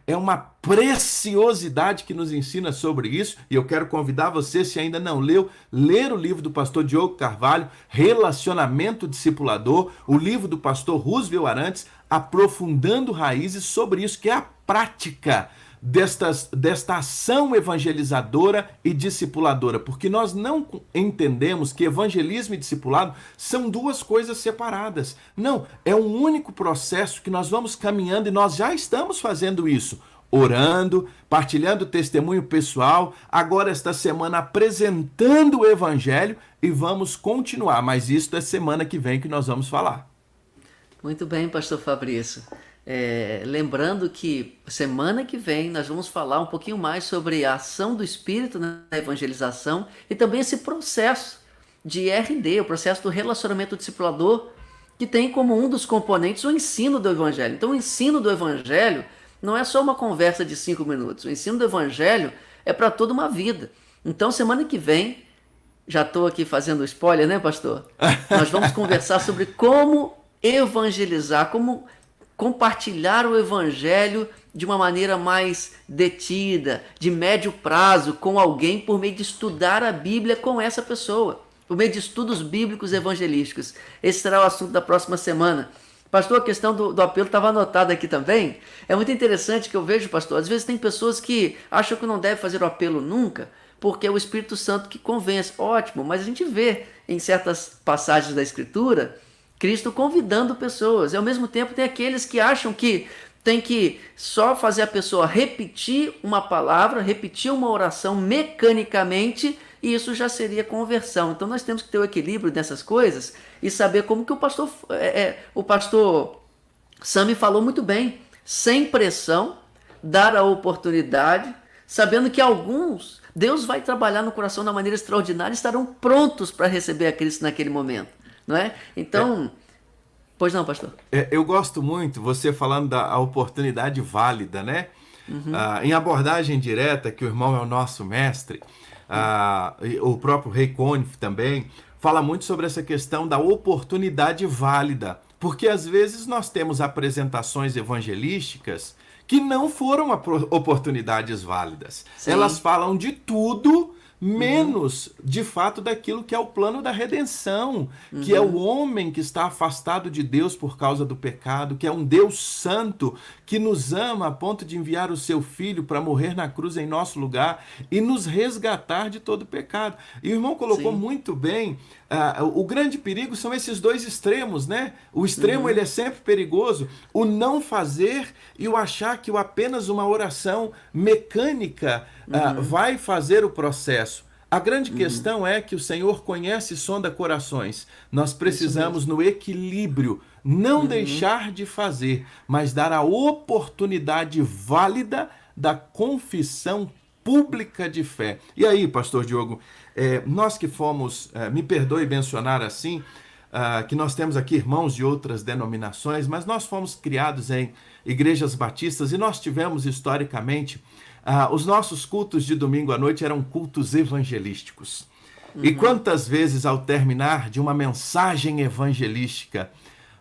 é uma preciosidade que nos ensina sobre isso, e eu quero convidar você, se ainda não leu, ler o livro do pastor Diogo Carvalho, Relacionamento Discipulador, o livro do pastor Roosevelt Arantes, Aprofundando Raízes, sobre isso, que é a prática desta ação evangelizadora e discipuladora, porque nós não entendemos que evangelismo e discipulado são 2 coisas separadas. Não, é um único processo que nós vamos caminhando e nós já estamos fazendo isso, orando, partilhando testemunho pessoal, agora esta semana apresentando o evangelho e vamos continuar, mas isso é semana que vem que nós vamos falar. Muito bem, pastor Fabrício. Lembrando que semana que vem nós vamos falar um pouquinho mais sobre a ação do Espírito na evangelização e também esse processo de RD, o processo do relacionamento discipulador, que tem como um dos componentes o ensino do Evangelho. Então o ensino do Evangelho não é só uma conversa de 5 minutos, o ensino do Evangelho é para toda uma vida. Então semana que vem, já estou aqui fazendo spoiler, né, pastor? Nós vamos conversar sobre como evangelizar, como compartilhar o evangelho de uma maneira mais detida, de médio prazo, com alguém, por meio de estudar a Bíblia com essa pessoa, por meio de estudos bíblicos evangelísticos. Esse será o assunto da próxima semana. Pastor, a questão do apelo estava anotada aqui também. É muito interessante que eu vejo, pastor, às vezes tem pessoas que acham que não deve fazer o apelo nunca, porque é o Espírito Santo que convence. Ótimo, mas a gente vê em certas passagens da Escritura Cristo convidando pessoas. E ao mesmo tempo tem aqueles que acham que tem que só fazer a pessoa repetir uma palavra, repetir uma oração mecanicamente, e isso já seria conversão. Então nós temos que ter o equilíbrio dessas coisas e saber como que o pastor Sami falou muito bem, sem pressão, dar a oportunidade, sabendo que alguns, Deus vai trabalhar no coração de uma maneira extraordinária e estarão prontos para receber a Cristo naquele momento. Não é? Então, pois não, pastor? Eu gosto muito, você falando da oportunidade válida, né? Uhum. Em abordagem direta, que o irmão é o nosso mestre, o próprio Ray Conniff também, fala muito sobre essa questão da oportunidade válida, porque às vezes nós temos apresentações evangelísticas que não foram oportunidades válidas. Sim. Elas falam de tudo, menos, de fato, daquilo que é o plano da redenção, que é o homem que está afastado de Deus por causa do pecado, que é um Deus santo, que nos ama a ponto de enviar o seu Filho para morrer na cruz em nosso lugar e nos resgatar de todo pecado. E o irmão colocou muito bem, o grande perigo são esses 2 extremos, né? O extremo ele é sempre perigoso, o não fazer e o achar que apenas uma oração mecânica vai fazer o processo. A grande questão é que o Senhor conhece e sonda corações. Nós precisamos, no equilíbrio, não deixar de fazer, mas dar a oportunidade válida da confissão pública de fé. E aí, pastor Diogo, nós que fomos, me perdoe mencionar assim, que nós temos aqui irmãos de outras denominações, mas nós fomos criados em igrejas batistas e nós tivemos historicamente, os nossos cultos de domingo à noite eram cultos evangelísticos. E quantas vezes ao terminar de uma mensagem evangelística,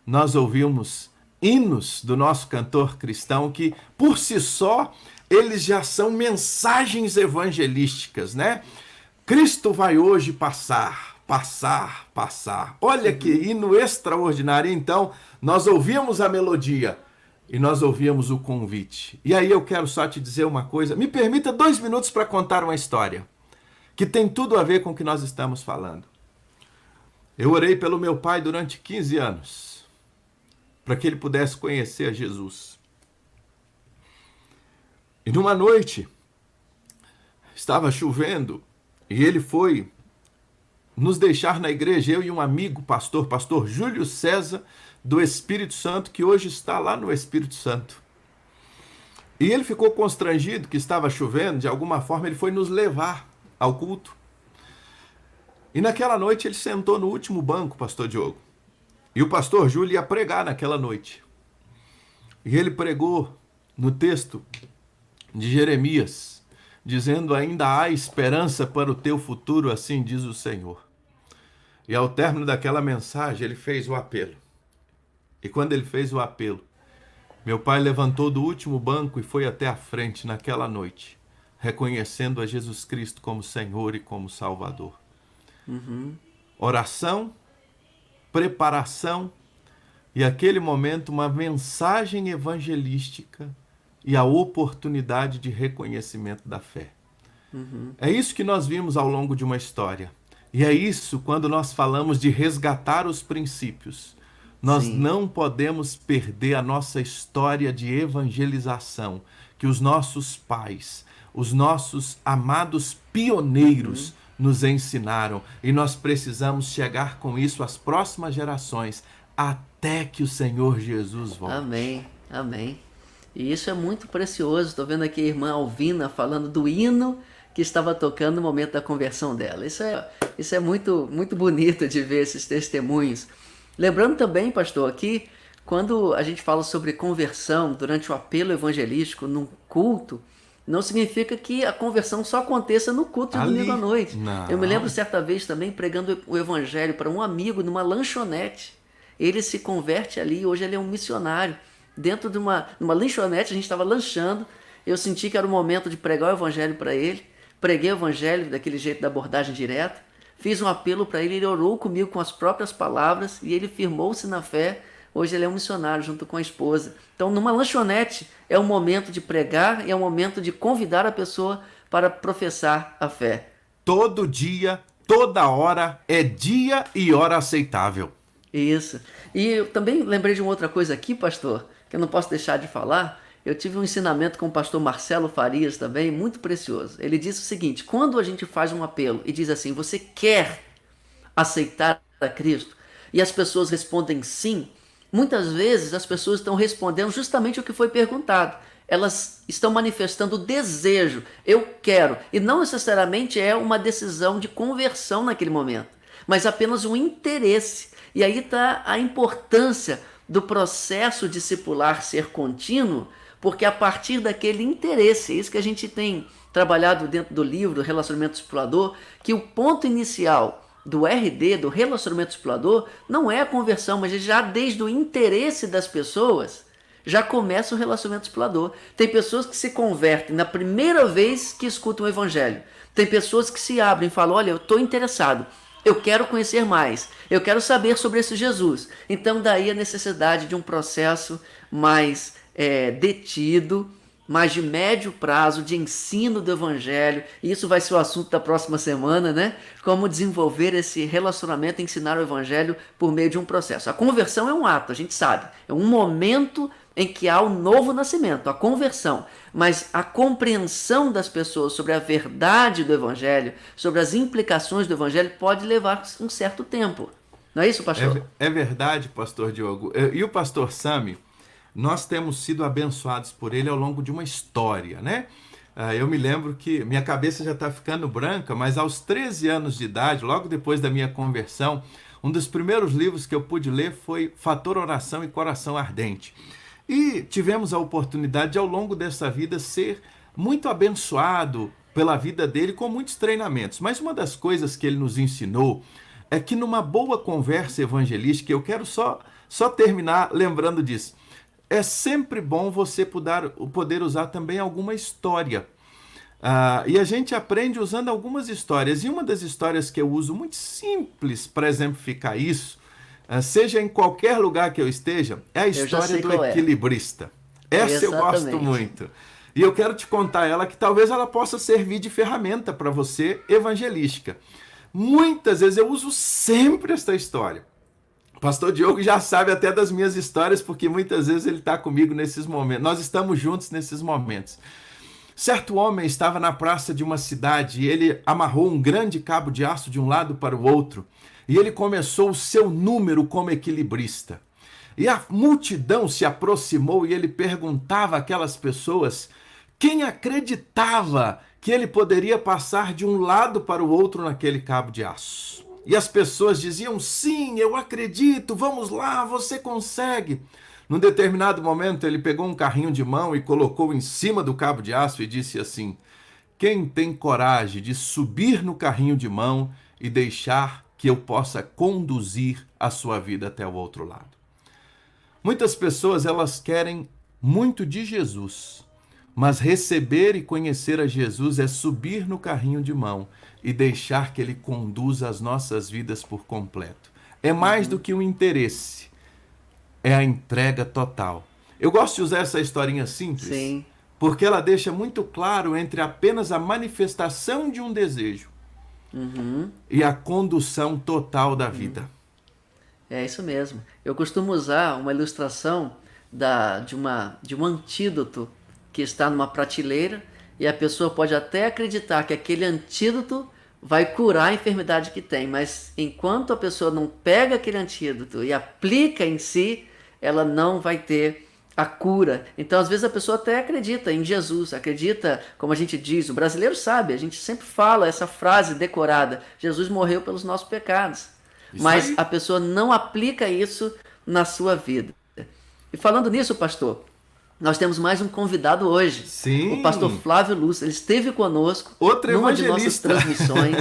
nós ouvimos hinos do nosso cantor cristão que, por si só, eles já são mensagens evangelísticas, né? Cristo vai hoje passar, passar, passar. Olha que hino extraordinário. Então, nós ouvíamos a melodia e nós ouvíamos o convite. E aí eu quero só te dizer uma coisa. Me permita 2 minutos para contar uma história que tem tudo a ver com o que nós estamos falando. Eu orei pelo meu pai durante 15 anos para que ele pudesse conhecer a Jesus. E numa noite, estava chovendo, e ele foi nos deixar na igreja, eu e um amigo pastor Júlio César, do Espírito Santo, que hoje está lá no Espírito Santo. E ele ficou constrangido que estava chovendo, de alguma forma ele foi nos levar ao culto. E naquela noite ele sentou no último banco, pastor Diogo. E o pastor Júlio ia pregar naquela noite. E ele pregou no texto de Jeremias, dizendo: ainda há esperança para o teu futuro, assim diz o Senhor. E ao término daquela mensagem, ele fez o apelo. E quando ele fez o apelo, meu pai levantou do último banco e foi até a frente naquela noite, reconhecendo a Jesus Cristo como Senhor e como Salvador. Oração, preparação e aquele momento uma mensagem evangelística e a oportunidade de reconhecimento da fé. É isso que nós vimos ao longo de uma história. E é isso quando nós falamos de resgatar os princípios. Nós Sim. não podemos perder a nossa história de evangelização, que os nossos pais, os nossos amados pioneiros nos ensinaram. E nós precisamos chegar com isso às próximas gerações, até que o Senhor Jesus volte. Amém, amém. E isso é muito precioso. Estou vendo aqui a irmã Alvina falando do hino que estava tocando no momento da conversão dela. Isso é muito, muito bonito de ver esses testemunhos. Lembrando também, pastor, que quando a gente fala sobre conversão durante o apelo evangelístico num culto, não significa que a conversão só aconteça no culto de Ali, domingo à noite. não. Eu me lembro certa vez também pregando o evangelho para um amigo numa lanchonete. Ele se converte ali, hoje ele é um missionário. Dentro de numa lanchonete, a gente estava lanchando, eu senti que era o momento de pregar o evangelho para ele. Preguei o evangelho daquele jeito da abordagem direta. Fiz um apelo para ele, ele orou comigo com as próprias palavras e ele firmou-se na fé. Hoje ele é um missionário junto com a esposa. Então, numa lanchonete, é um momento de pregar e é um momento de convidar a pessoa para professar a fé. Todo dia, toda hora é dia e hora aceitável. Isso. E eu também lembrei de uma outra coisa aqui, pastor, que eu não posso deixar de falar. Eu tive um ensinamento com o pastor Marcelo Farias também, muito precioso. Ele disse o seguinte: quando a gente faz um apelo e diz assim, você quer aceitar a Cristo? E as pessoas respondem sim, muitas vezes as pessoas estão respondendo justamente o que foi perguntado. Elas estão manifestando o desejo, eu quero, e não necessariamente é uma decisão de conversão naquele momento, mas apenas um interesse. E aí está a importância do processo discipular ser contínuo, porque a partir daquele interesse, é isso que a gente tem trabalhado dentro do livro, do Relacionamento Discipulador, que o ponto inicial do RD, do Relacionamento Discipulador, não é a conversão, mas já desde o interesse das pessoas, já começa o relacionamento discipulador. Tem pessoas que se convertem na primeira vez que escutam o evangelho. Tem pessoas que se abrem e falam, olha, eu estou interessado, eu quero conhecer mais, eu quero saber sobre esse Jesus. Então daí a necessidade de um processo mais detido, mais de médio prazo, de ensino do evangelho. E isso vai ser o assunto da próxima semana, né? Como desenvolver esse relacionamento, ensinar o evangelho por meio de um processo. A conversão é um ato, a gente sabe, é um momento em que há o novo nascimento, a conversão. Mas a compreensão das pessoas sobre a verdade do evangelho, sobre as implicações do evangelho, pode levar um certo tempo. Não é isso, pastor? É verdade, pastor Diogo. E o pastor Sami, nós temos sido abençoados por ele ao longo de uma história, né? Eu me lembro que minha cabeça já está ficando branca, mas aos 13 anos de idade, logo depois da minha conversão, um dos primeiros livros que eu pude ler foi Fator Oração e Coração Ardente. E tivemos a oportunidade de, ao longo dessa vida, ser muito abençoado pela vida dele com muitos treinamentos. Mas uma das coisas que ele nos ensinou é que numa boa conversa evangelística, eu quero só terminar lembrando disso, é sempre bom você poder usar também alguma história. E a gente aprende usando algumas histórias. E uma das histórias que eu uso muito simples para exemplificar isso, seja em qualquer lugar que eu esteja, é a história do equilibrista. Essa eu gosto muito. E eu quero te contar ela, que talvez ela possa servir de ferramenta para você evangelística. Muitas vezes eu uso sempre esta história. O pastor Diogo já sabe até das minhas histórias, porque muitas vezes ele está comigo nesses momentos. Nós estamos juntos nesses momentos. Certo homem estava na praça de uma cidade e ele amarrou um grande cabo de aço de um lado para o outro e ele começou o seu número como equilibrista. E a multidão se aproximou e ele perguntava àquelas pessoas quem acreditava que ele poderia passar de um lado para o outro naquele cabo de aço. E as pessoas diziam, sim, eu acredito, vamos lá, você consegue. Num determinado momento, ele pegou um carrinho de mão e colocou em cima do cabo de aço e disse assim, quem tem coragem de subir no carrinho de mão e deixar que eu possa conduzir a sua vida até o outro lado? Muitas pessoas, elas querem muito de Jesus, mas receber e conhecer a Jesus é subir no carrinho de mão e deixar que ele conduza as nossas vidas por completo. É mais do que um interesse. É a entrega total. Eu gosto de usar essa historinha simples, sim, porque ela deixa muito claro entre apenas a manifestação de um desejo e a condução total da vida. É isso mesmo. Eu costumo usar uma ilustração de um antídoto que está numa prateleira e a pessoa pode até acreditar que aquele antídoto vai curar a enfermidade que tem, mas enquanto a pessoa não pega aquele antídoto e aplica em si, ela não vai ter a cura. Então, às vezes, a pessoa até acredita em Jesus, acredita, como a gente diz, o brasileiro sabe, a gente sempre fala essa frase decorada, Jesus morreu pelos nossos pecados. Mas a pessoa não aplica isso na sua vida. E falando nisso, pastor, nós temos mais um convidado hoje. Sim. O pastor Flávio Lúcio. Ele esteve conosco Outro numa de evangelista. nossas transmissões.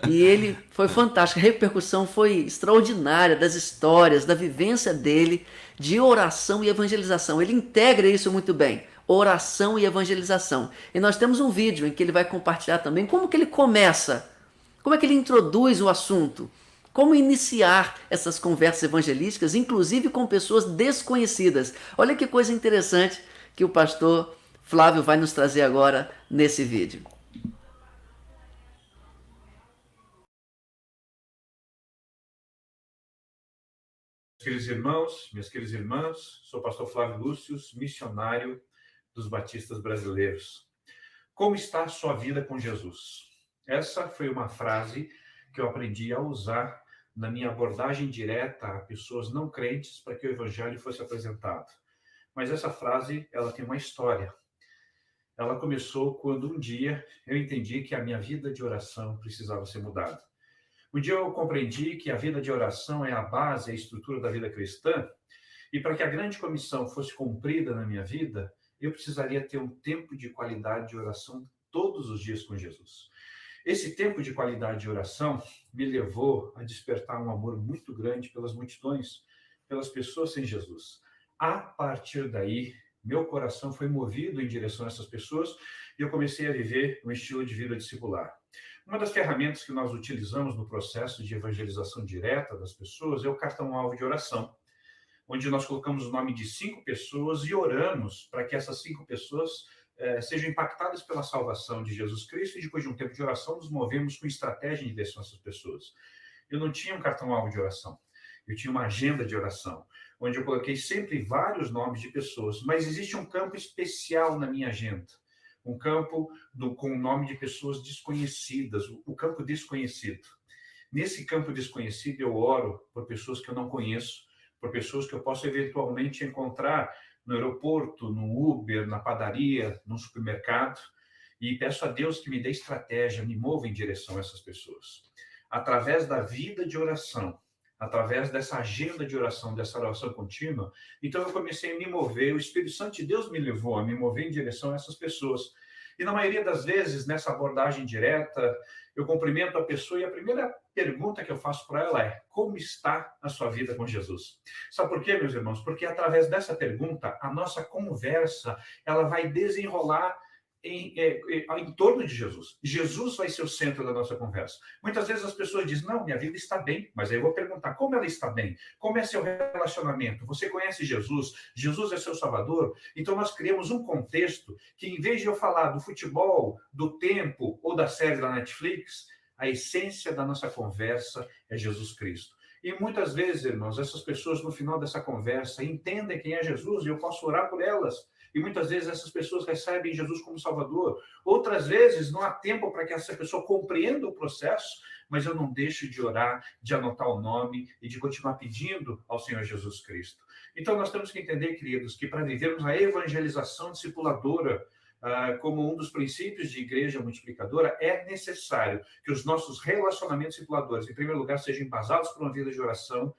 E ele foi fantástico. A repercussão foi extraordinária das histórias, da vivência dele, de oração e evangelização. Ele integra isso muito bem. Oração e evangelização. E nós temos um vídeo em que ele vai compartilhar também como que ele começa, como é que ele introduz o assunto. Como iniciar essas conversas evangelísticas, inclusive com pessoas desconhecidas. Olha que coisa interessante que o pastor Flávio vai nos trazer agora nesse vídeo. Meus queridos irmãos, minhas queridas irmãs, sou o pastor Flávio Lúcio, missionário dos batistas brasileiros. Como está a sua vida com Jesus? Essa foi uma frase que eu aprendi a usar na minha abordagem direta a pessoas não crentes para que o evangelho fosse apresentado. Mas essa frase, ela tem uma história. Ela começou quando um dia eu entendi que a minha vida de oração precisava ser mudada. Um dia eu compreendi que a vida de oração é a base, a estrutura da vida cristã, e para que a grande comissão fosse cumprida na minha vida, eu precisaria ter um tempo de qualidade de oração todos os dias com Jesus. Esse tempo de qualidade de oração me levou a despertar um amor muito grande pelas multidões, pelas pessoas sem Jesus. A partir daí, meu coração foi movido em direção a essas pessoas e eu comecei a viver um estilo de vida discipular. Uma das ferramentas que nós utilizamos no processo de evangelização direta das pessoas é o cartão-alvo de oração, onde nós colocamos o nome de 5 pessoas e oramos para que essas 5 pessoas sejam impactadas pela salvação de Jesus Cristo, e depois de um tempo de oração nos movemos com estratégia em direção a essas pessoas. Eu não tinha um cartão-alvo de oração, eu tinha uma agenda de oração, onde eu coloquei sempre vários nomes de pessoas, mas existe um campo especial na minha agenda, um campo com o nome de pessoas desconhecidas, o campo desconhecido. Nesse campo desconhecido eu oro por pessoas que eu não conheço, por pessoas que eu posso eventualmente encontrar no aeroporto, no Uber, na padaria, no supermercado, e peço a Deus que me dê estratégia, me mova em direção a essas pessoas. Através da vida de oração, através dessa agenda de oração, dessa oração contínua, então eu comecei a me mover, o Espírito Santo de Deus me levou a me mover em direção a essas pessoas. E na maioria das vezes, nessa abordagem direta, eu cumprimento a pessoa e a primeira pergunta que eu faço para ela é: como está a sua vida com Jesus? Sabe por quê, meus irmãos? Porque através dessa pergunta, a nossa conversa ela vai desenrolar em torno de Jesus. Jesus vai ser o centro da nossa conversa. Muitas vezes as pessoas dizem: não, minha vida está bem. Mas aí eu vou perguntar: como ela está bem? Como é seu relacionamento? Você conhece Jesus? Jesus é seu Salvador? Então nós criamos um contexto que, em vez de eu falar do futebol, do tempo ou da série da Netflix, a essência da nossa conversa é Jesus Cristo. E muitas vezes, irmãos, essas pessoas no final dessa conversa entendem quem é Jesus e eu posso orar por elas. E muitas vezes essas pessoas recebem Jesus como Salvador. Outras vezes não há tempo para que essa pessoa compreenda o processo, mas eu não deixo de orar, de anotar o nome e de continuar pedindo ao Senhor Jesus Cristo. Então nós temos que entender, queridos, que para vivermos a evangelização discipuladora, como um dos princípios de igreja multiplicadora, é necessário que os nossos relacionamentos discipuladores, em primeiro lugar, sejam embasados por uma vida de oração.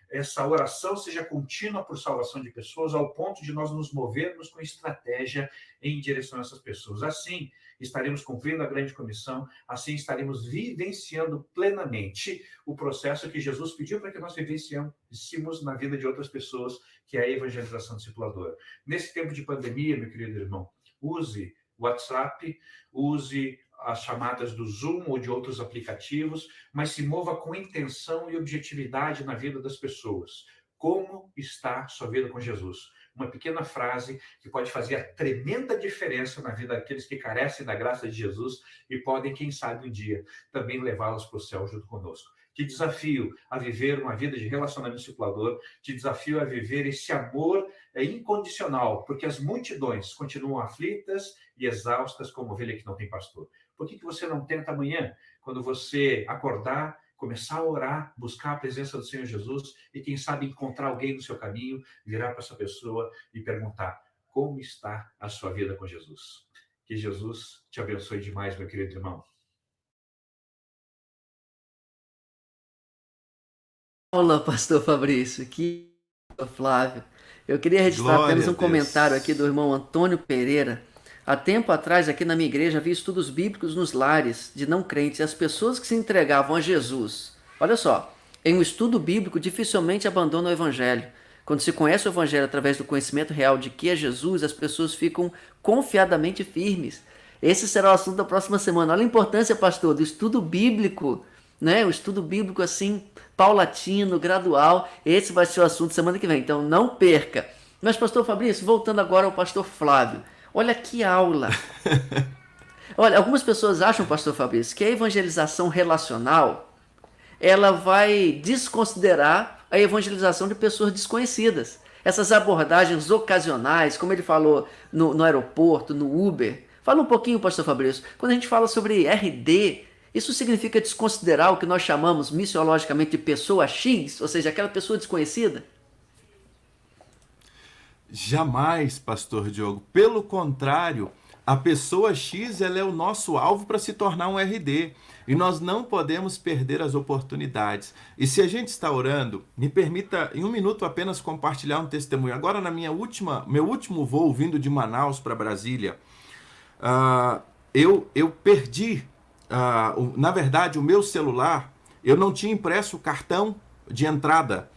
Essa oração seja contínua por salvação de pessoas, ao ponto de nós nos movermos com estratégia em direção a essas pessoas. Assim, estaremos cumprindo a grande comissão, assim estaremos vivenciando plenamente o processo que Jesus pediu para que nós vivenciássemos na vida de outras pessoas, que é a evangelização discipuladora. Nesse tempo de pandemia, meu querido irmão, use o WhatsApp, use as chamadas do Zoom ou de outros aplicativos, mas se mova com intenção e objetividade na vida das pessoas. Como está sua vida com Jesus? Uma pequena frase que pode fazer a tremenda diferença na vida daqueles que carecem da graça de Jesus e podem, quem sabe, um dia também levá-los para o céu junto conosco. Te desafio a viver uma vida de relacionamento discipulador, te desafio a viver esse amor incondicional, porque as multidões continuam aflitas e exaustas como ovelha que não tem pastor. Por que você não tenta amanhã, quando você acordar, começar a orar, buscar a presença do Senhor Jesus e, quem sabe, encontrar alguém no seu caminho, virar para essa pessoa e perguntar: como está a sua vida com Jesus? Que Jesus te abençoe demais, meu querido irmão. Olá, pastor Fabrício, aqui é o Flávio. Eu queria registrar Glória apenas a um Deus. comentário aqui do irmão Antônio Pereira. Há tempo atrás, aqui na minha igreja, havia estudos bíblicos nos lares de não crentes e as pessoas que se entregavam a Jesus. Olha só, em um estudo bíblico dificilmente abandonam o evangelho. Quando se conhece o evangelho através do conhecimento real de que é Jesus, as pessoas ficam confiadamente firmes. Esse será o assunto da próxima semana. Olha a importância, pastor, do estudo bíblico, né? O estudo bíblico assim, paulatino, gradual. Esse vai ser o assunto semana que vem, então não perca. Mas, pastor Fabrício, voltando agora ao pastor Flávio. Olha que aula! Olha, algumas pessoas acham, pastor Fabrício, que a evangelização relacional ela vai desconsiderar a evangelização de pessoas desconhecidas. Essas abordagens ocasionais, como ele falou no aeroporto, no Uber. Fala um pouquinho, pastor Fabrício. Quando a gente fala sobre RD, isso significa desconsiderar o que nós chamamos missiologicamente de pessoa X, ou seja, aquela pessoa desconhecida? Jamais, pastor Diogo. Pelo contrário, a pessoa X ela é o nosso alvo para se tornar um RD. E nós não podemos perder as oportunidades. E se a gente está orando, me permita em um minuto apenas compartilhar um testemunho. Agora, meu último voo vindo de Manaus para Brasília, eu perdi, na verdade, o meu celular. Eu não tinha impresso o cartão de entrada,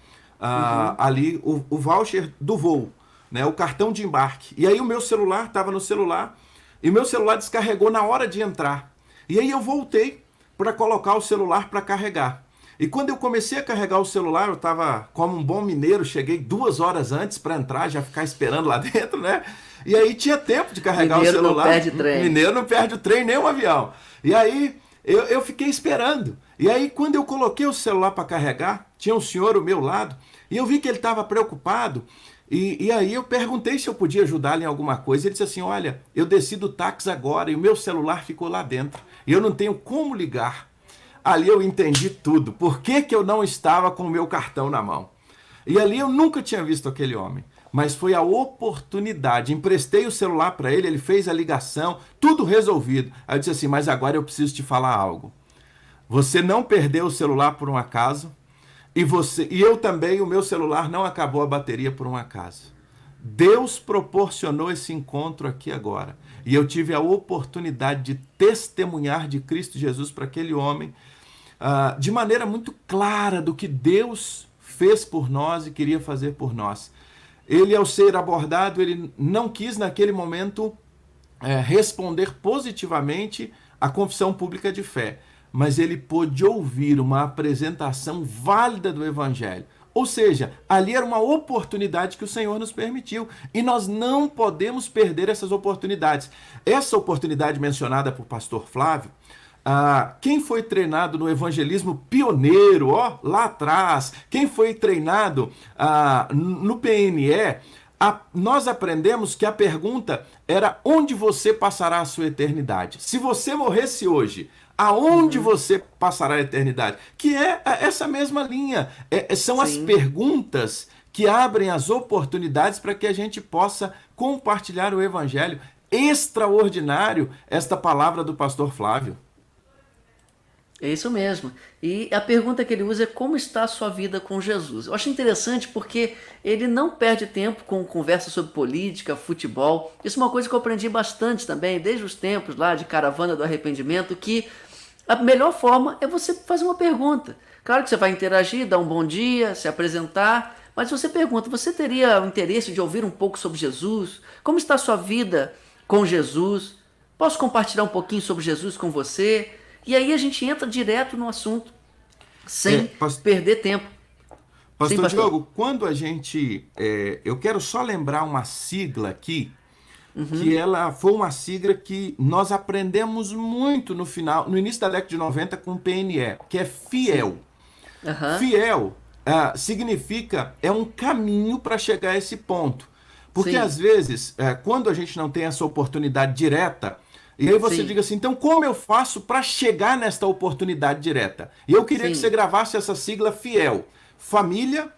ali, o voucher do voo, né, o cartão de embarque. E aí o meu celular estava no celular e o meu celular descarregou na hora de entrar. E aí eu voltei para colocar o celular para carregar. E quando eu comecei a carregar o celular, eu estava como um bom mineiro, cheguei 2 horas antes para entrar, já ficar esperando lá dentro, né? E aí tinha tempo de carregar Mineiro o celular. não perde trem. Mineiro não perde o trem, nem o avião. E aí eu fiquei esperando. E aí quando eu coloquei o celular para carregar, tinha um senhor ao meu lado, e eu vi que ele estava preocupado. E aí eu perguntei se eu podia ajudá-lo em alguma coisa. Ele disse assim: olha, eu desci do táxi agora e o meu celular ficou lá dentro. E eu não tenho como ligar. Ali eu entendi tudo. Por que eu não estava com o meu cartão na mão? E ali eu nunca tinha visto aquele homem. Mas foi a oportunidade. Emprestei o celular para ele, ele fez a ligação, tudo resolvido. Aí eu disse assim: mas agora eu preciso te falar algo. Você não perdeu o celular por um acaso. E eu também, o meu celular não acabou a bateria por um acaso. Deus proporcionou esse encontro aqui agora. E eu tive a oportunidade de testemunhar de Cristo Jesus para aquele homem, de maneira muito clara do que Deus fez por nós e queria fazer por nós. Ele, ao ser abordado, ele não quis naquele momento responder positivamente à confissão pública de fé, mas ele pôde ouvir uma apresentação válida do Evangelho. Ou seja, ali era uma oportunidade que o Senhor nos permitiu e nós não podemos perder essas oportunidades. Essa oportunidade mencionada por pastor Flávio, quem foi treinado no evangelismo pioneiro, lá atrás, quem foi treinado no PNE, nós aprendemos que a pergunta era: onde você passará a sua eternidade? Se você morresse hoje, aonde você passará a eternidade? Que é essa mesma linha. São Sim. As perguntas que abrem as oportunidades para que a gente possa compartilhar o evangelho. Extraordinário esta palavra do pastor Flávio. É isso mesmo. E a pergunta que ele usa é: como está a sua vida com Jesus? Eu acho interessante porque ele não perde tempo com conversa sobre política, futebol. Isso é uma coisa que eu aprendi bastante também, desde os tempos lá de Caravana do Arrependimento, que a melhor forma é você fazer uma pergunta. Claro que você vai interagir, dar um bom dia, se apresentar, mas você pergunta: você teria o interesse de ouvir um pouco sobre Jesus? Como está a sua vida com Jesus? Posso compartilhar um pouquinho sobre Jesus com você? E aí a gente entra direto no assunto, sem perder tempo. Pastor Diogo, quando a gente... eu quero só lembrar uma sigla aqui, que ela foi uma sigla que nós aprendemos muito no início da década de 90 com o PNE, que é FIEL. FIEL significa, é um caminho para chegar a esse ponto. Porque às vezes, quando a gente não tem essa oportunidade direta, e aí você diga assim: então como eu faço para chegar nesta oportunidade direta? E eu queria que você gravasse essa sigla FIEL. Família,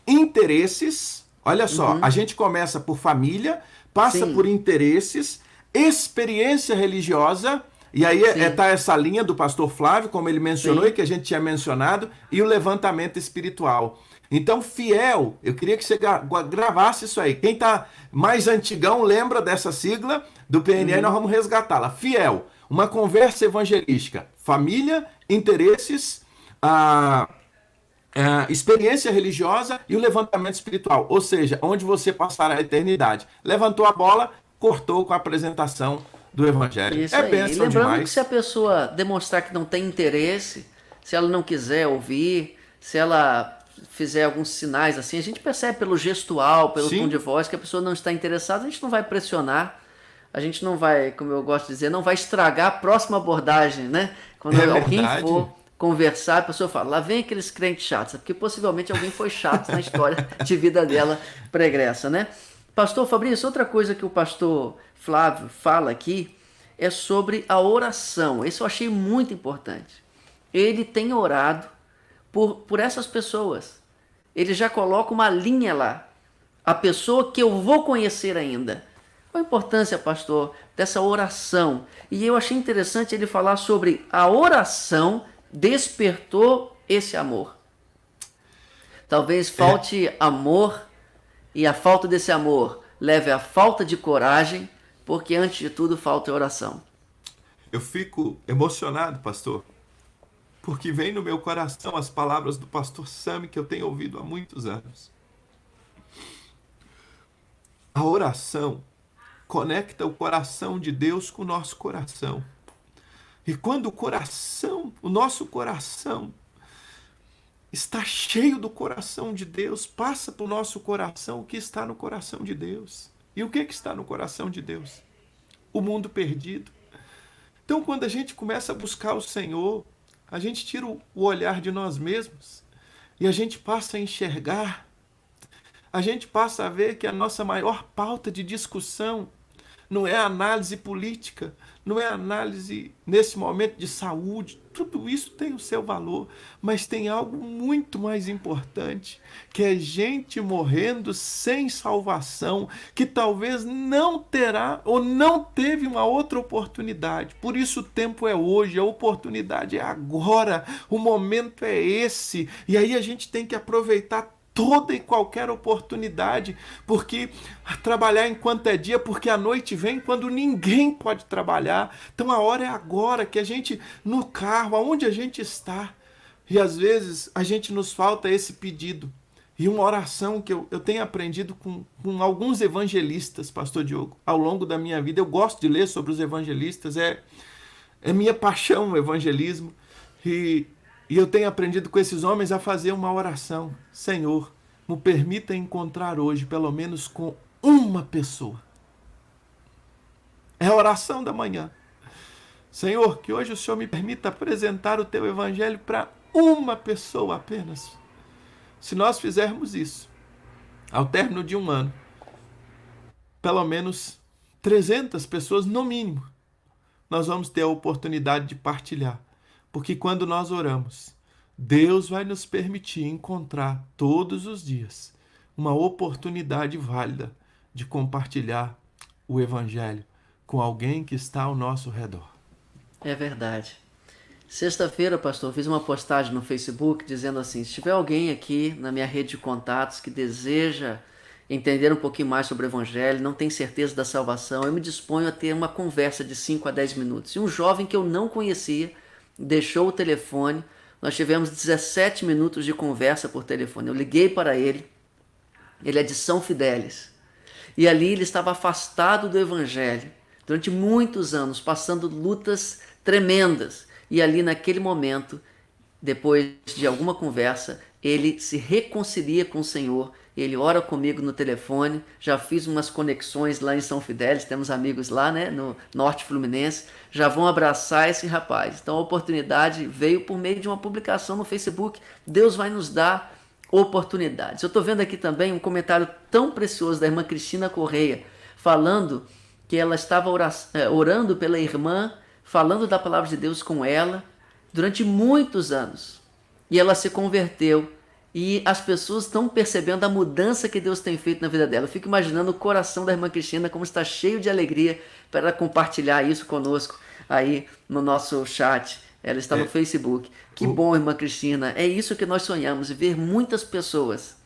interesses, olha só, a gente começa por família, passa por interesses, experiência religiosa, e aí tá essa linha do pastor Flávio, como ele mencionou e que a gente tinha mencionado, e o levantamento espiritual. Então, FIEL, eu queria que você gravasse isso aí. Quem tá mais antigão lembra dessa sigla do PNE, nós vamos resgatá-la. FIEL, uma conversa evangelística. Família, interesses, experiência religiosa e o levantamento espiritual. Ou seja, onde você passará a eternidade. Levantou a bola, cortou com a apresentação do evangelho. Isso aí. E lembrando que se a pessoa demonstrar que não tem interesse, se ela não quiser ouvir, se ela fizer alguns sinais assim, a gente percebe pelo gestual, pelo tom de voz que a pessoa não está interessada, a gente não vai pressionar, a gente não vai, como eu gosto de dizer, não vai estragar a próxima abordagem, né? Quando alguém for conversar, a pessoa fala: lá vem aqueles crentes chatos, porque possivelmente alguém foi chato na história de vida dela pregressa, né? Pastor Fabrício, outra coisa que o pastor Flávio fala aqui é sobre a oração. Isso eu achei muito importante. Ele tem orado por essas pessoas. Ele já coloca uma linha lá. A pessoa que eu vou conhecer ainda. Qual a importância, pastor, dessa oração? E eu achei interessante ele falar sobre a oração despertou esse amor. Talvez falte amor, e a falta desse amor leve à falta de coragem, porque antes de tudo falta oração. Eu fico emocionado, pastor, porque vem no meu coração as palavras do pastor Sami que eu tenho ouvido há muitos anos. A oração conecta o coração de Deus com o nosso coração. E quando o nosso coração está cheio do coração de Deus, passa para o nosso coração o que está no coração de Deus. E o que está no coração de Deus? O mundo perdido. Então, quando a gente começa a buscar o Senhor, a gente tira o olhar de nós mesmos e a gente passa a enxergar, a gente passa a ver que a nossa maior pauta de discussão não é análise política, não é análise nesse momento de saúde, tudo isso tem o seu valor, mas tem algo muito mais importante, que é gente morrendo sem salvação, que talvez não terá ou não teve uma outra oportunidade. Por isso o tempo é hoje, a oportunidade é agora, o momento é esse, e aí a gente tem que aproveitar toda e qualquer oportunidade, porque trabalhar enquanto é dia, porque a noite vem quando ninguém pode trabalhar. Então a hora é agora, que a gente, no carro, aonde a gente está, e às vezes a gente nos falta esse pedido. E uma oração que eu tenho aprendido com alguns evangelistas, pastor Diogo, ao longo da minha vida. Eu gosto de ler sobre os evangelistas, é minha paixão o evangelismo. E eu tenho aprendido com esses homens a fazer uma oração. Senhor, me permita encontrar hoje, pelo menos com uma pessoa. É a oração da manhã. Senhor, que hoje o Senhor me permita apresentar o teu evangelho para uma pessoa apenas. Se nós fizermos isso, ao término de um ano, pelo menos 300 pessoas, no mínimo, nós vamos ter a oportunidade de partilhar. Porque quando nós oramos, Deus vai nos permitir encontrar todos os dias uma oportunidade válida de compartilhar o Evangelho com alguém que está ao nosso redor. É verdade. Sexta-feira, pastor, fiz uma postagem no Facebook dizendo assim: se tiver alguém aqui na minha rede de contatos que deseja entender um pouquinho mais sobre o Evangelho, não tem certeza da salvação, eu me disponho a ter uma conversa de 5 a 10 minutos. E um jovem que eu não conhecia deixou o telefone, nós tivemos 17 minutos de conversa por telefone. Eu liguei para ele é de São Fidélis, e ali ele estava afastado do Evangelho durante muitos anos, passando lutas tremendas. E ali naquele momento, depois de alguma conversa, ele se reconcilia com o Senhor, ele ora comigo no telefone. Já fiz umas conexões lá em São Fidélis, temos amigos lá, né, no Norte Fluminense, já vão abraçar esse rapaz. Então a oportunidade veio por meio de uma publicação no Facebook. Deus vai nos dar oportunidades. Eu estou vendo aqui também um comentário tão precioso da irmã Cristina Correia, falando que ela estava orando pela irmã, falando da palavra de Deus com ela durante muitos anos. E ela se converteu. E as pessoas estão percebendo a mudança que Deus tem feito na vida dela. Eu fico imaginando o coração da irmã Cristina como está cheio de alegria para ela compartilhar isso conosco aí no nosso chat. Ela está no Facebook. Que bom, irmã Cristina. É isso que nós sonhamos, ver muitas pessoas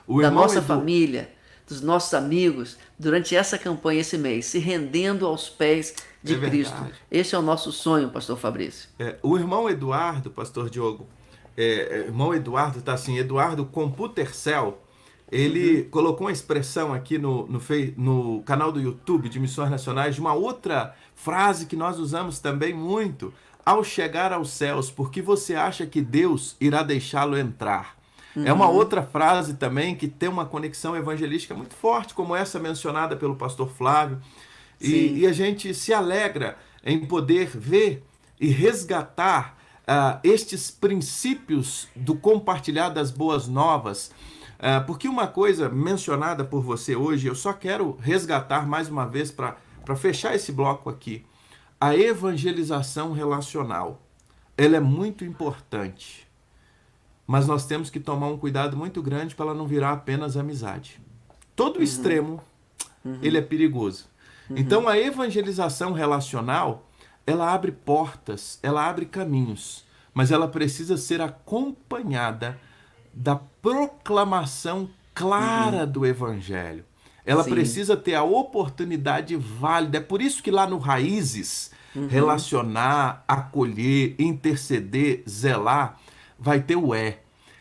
da nossa família, dos nossos amigos, durante essa campanha, esse mês, se rendendo aos pés de Cristo. Esse é o nosso sonho, pastor Fabrício. O irmão Eduardo, pastor Diogo, irmão Eduardo, tá assim, Eduardo Computercel, ele colocou uma expressão aqui no canal do YouTube de Missões Nacionais, de uma outra frase que nós usamos também muito: ao chegar aos céus, porque você acha que Deus irá deixá-lo entrar. É uma outra frase também que tem uma conexão evangelística muito forte, como essa mencionada pelo pastor Flávio. E a gente se alegra em poder ver e resgatar estes princípios do compartilhar das boas novas. Porque uma coisa mencionada por você hoje, eu só quero resgatar mais uma vez para fechar esse bloco aqui. A evangelização relacional, ela é muito importante, mas nós temos que tomar um cuidado muito grande para ela não virar apenas amizade. Todo extremo, ele é perigoso. Então a evangelização relacional, ela abre portas, ela abre caminhos, mas ela precisa ser acompanhada da proclamação clara do Evangelho. Ela precisa ter a oportunidade válida. É por isso que lá no Raízes, relacionar, acolher, interceder, zelar, vai ter o é.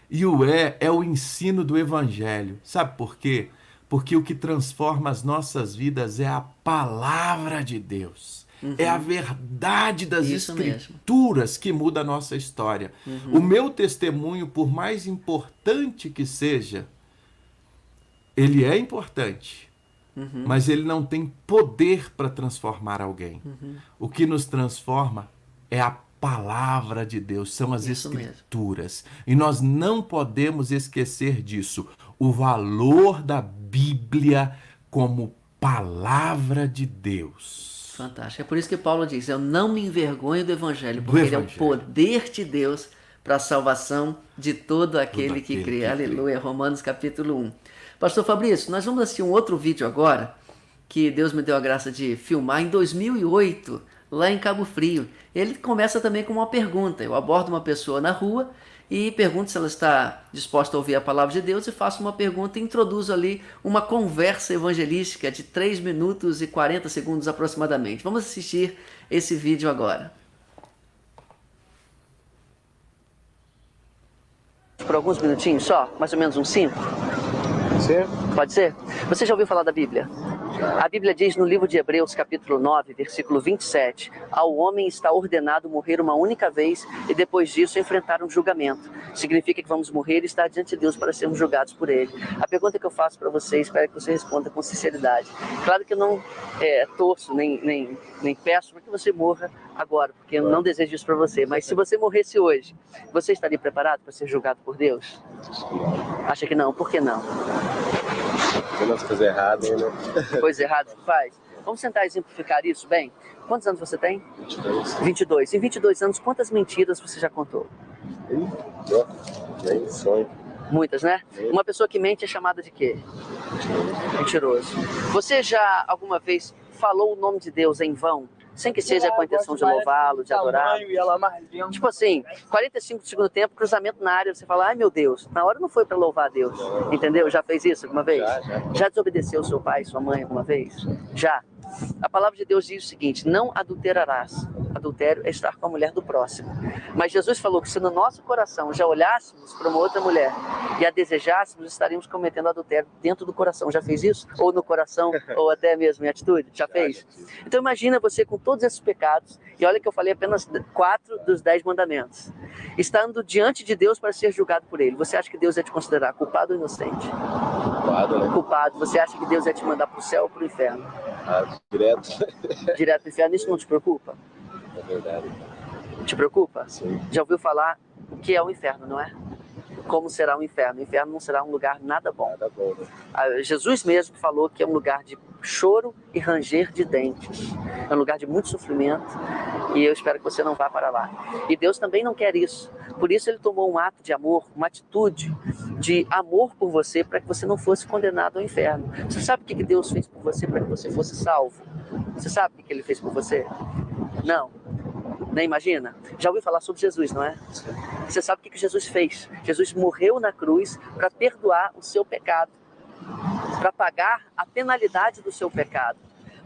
E o é o ensino do Evangelho. Sabe por quê? Porque o que transforma as nossas vidas é a palavra de Deus. É a verdade das Escrituras que muda a nossa história. O meu testemunho, por mais importante que seja, ele é importante, mas ele não tem poder para transformar alguém. O que nos transforma é a palavra de Deus, são as Escrituras. E nós não podemos esquecer disso. O valor da Bíblia como palavra de Deus. Fantástico. É por isso que Paulo diz: eu não me envergonho do Evangelho, porque ele é o poder de Deus para a salvação de todo aquele que crê. Aleluia. Romanos capítulo 1. Pastor Fabrício, nós vamos assistir um outro vídeo agora, que Deus me deu a graça de filmar em 2008, lá em Cabo Frio. Ele começa também com uma pergunta. Eu abordo uma pessoa na rua e pergunto se ela está disposta a ouvir a palavra de Deus e faço uma pergunta e introduzo ali uma conversa evangelística de 3 minutos e 40 segundos aproximadamente. Vamos assistir esse vídeo agora. Por alguns minutinhos só, mais ou menos uns 5. Pode ser? Você já ouviu falar da Bíblia? A Bíblia diz no livro de Hebreus, capítulo 9, versículo 27, ao homem está ordenado morrer uma única vez e depois disso enfrentar um julgamento. Significa que vamos morrer e estar diante de Deus para sermos julgados por Ele. A pergunta que eu faço para você, espero que você responda com sinceridade. Claro que eu não torço, nem peço para que você morra agora, porque eu não desejo isso para você. Mas se você morresse hoje, você estaria preparado para ser julgado por Deus? Acha que não? Por que não? As coisas erradas, né? Coisas erradas que faz? Vamos tentar exemplificar isso bem? Quantos anos você tem? 22. 22. Em 22 anos, quantas mentiras você já contou? Nem sonho. Muitas, né? Uma pessoa que mente é chamada de quê? Mentiroso. Você já alguma vez falou o nome de Deus em vão? Sem que seja com a intenção de louvá-lo, de adorá-lo. Tipo assim, 45 do segundo tempo, cruzamento na área, você fala, ai meu Deus, na hora não foi para louvar a Deus. Entendeu? Já fez isso alguma vez? Já desobedeceu seu pai, sua mãe alguma vez? Já. A palavra de Deus diz o seguinte, não adulterarás. Adultério é estar com a mulher do próximo. Mas Jesus falou que se no nosso coração já olhássemos para uma outra mulher e a desejássemos, estaríamos cometendo adultério dentro do coração. Já fez isso? Ou no coração, ou até mesmo em atitude? Já fez? Então imagina você com todos esses pecados, e olha que eu falei apenas 4 dos 10 mandamentos, estando diante de Deus para ser julgado por Ele. Você acha que Deus ia te considerar culpado ou inocente? Culpado, né? Culpado. Você acha que Deus ia te mandar para o céu ou para o inferno? Direto. Direto para o inferno. Isso não te preocupa? É verdade. Te preocupa? Sim. Já ouviu falar o que é o inferno, não é? Como será o inferno? O inferno não será um lugar nada bom. Nada bom, né? Jesus mesmo falou que é um lugar de choro e ranger de dentes. É um lugar de muito sofrimento e eu espero que você não vá para lá. E Deus também não quer isso. Por isso Ele tomou um ato de amor, uma atitude de amor por você para que você não fosse condenado ao inferno. Você sabe o que Deus fez por você para que você fosse salvo? Você sabe o que Ele fez por você? Não. Nem imagina? Já ouviu falar sobre Jesus, não é? Você sabe o que Jesus fez? Jesus morreu na cruz para perdoar o seu pecado, para pagar a penalidade do seu pecado,